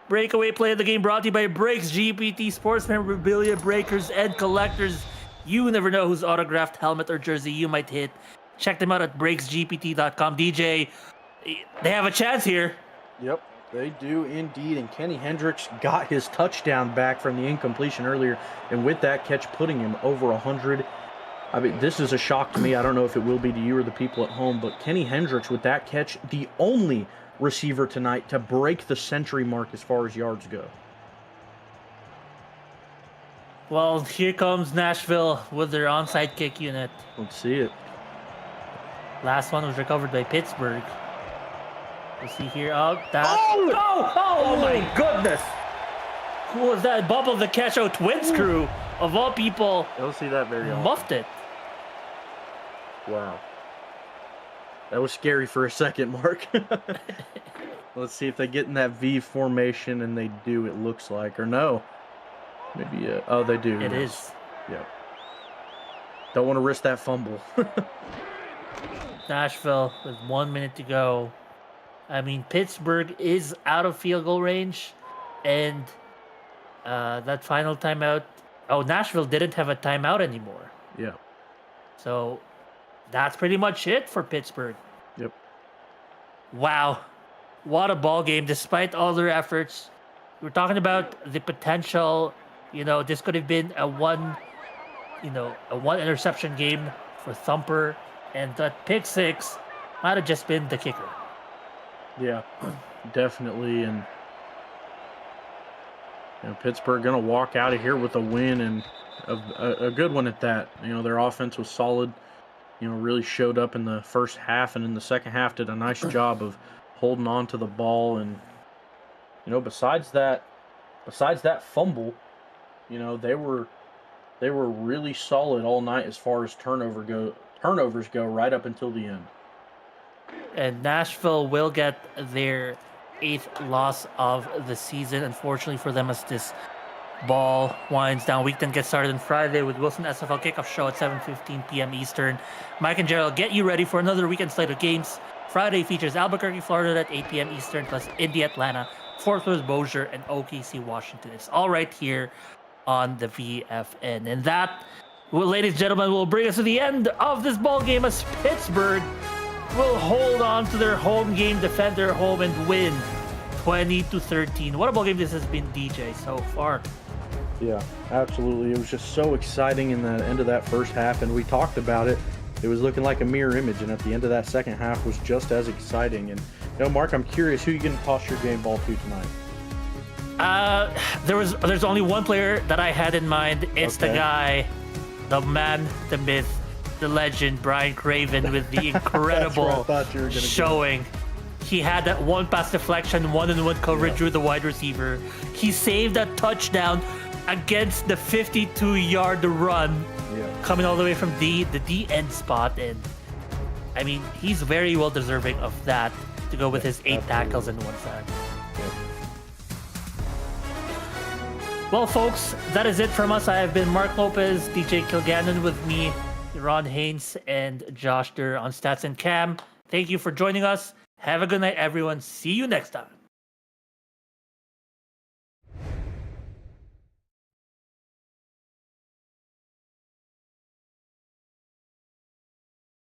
Breakaway play of the game brought to you by Breaks GPT, sports memorabilia breakers and collectors. You never know whose autographed helmet or jersey you might hit. Check them out at breaksgpt.com. DJ, they have a chance here. Yep, they do indeed. And Kenny Hendricks got his touchdown back from the incompletion earlier. And with that catch, putting him over 100. I mean, this is a shock to me. I don't know if it will be to you or the people at home, but Kenny Hendricks with that catch, the only receiver tonight to break the century mark as far as yards go. Well, here comes Nashville with their onside kick unit. Let's see it. Last one was recovered by Pittsburgh. We'll see here. Oh, that. Oh my goodness. Who was that? Bubble the catch out Twins crew, of all people. I don't see that very often. Muffed it. Wow. That was scary for a second, Mark. Let's see if they get in that V formation, and they do, it looks like. Or no. Maybe, oh, they do. It is. Yep. Don't want to risk that fumble. Nashville with 1 minute to go. I mean, Pittsburgh is out of field goal range. And that final timeout. Oh, Nashville didn't have a timeout anymore. Yeah. So that's pretty much it for Pittsburgh. Yep. Wow. What a ball game, despite all their efforts. We're talking about the potential, you know, this could have been a one interception game for Thumper, and that pick 6 might have just been the kicker. Yeah, definitely. And you know, Pittsburgh going to walk out of here with a win, and a good one at that. You know, their offense was solid. You know, really showed up in the first half, and in the second half did a nice job of holding on to the ball. And you know, besides that fumble, you know, they were really solid all night as far as turnovers go right up until the end. And Nashville will get their 8th loss of the season, unfortunately for them, as this ball winds down. Week 10 gets started on Friday with Wilson SFL kickoff show at 7:15 p.m. Eastern. Mike and Gerald get you ready for another weekend slate of games. Friday features Albuquerque, Florida at 8 p.m. Eastern, plus Indy, Atlanta, Fort Worth, Bossier, and OKC, Washington. It's all right here on the VFN. And that, well, ladies and gentlemen, will bring us to the end of this ball game, as Pittsburgh will hold on to their home game, defend their home, and win 20-13. What a ball game this has been, DJ, so far. Yeah, absolutely. It was just so exciting in the end of that first half, and we talked about it. It was looking like a mirror image, and at the end of that second half was just as exciting. And you know, Mark, I'm curious, who you going to toss your game ball to tonight? There's only one player that I had in mind. It's the guy, the man, the myth, the legend, Brian Craven, with the incredible showing. He had that one pass deflection, one-on-one coverage with the wide receiver. He saved a touchdown against the 52-yard run, coming all the way from the D end spot. And I mean, he's very well deserving of that, to go with his 8 tackles and 1 sack. Well, folks, that is it from us. I have been Mark Lopez, DJ Kilgannon with me, Ron Haynes, and Josh Durr on Stats and Cam. Thank you for joining us. Have a good night, everyone. See you next time.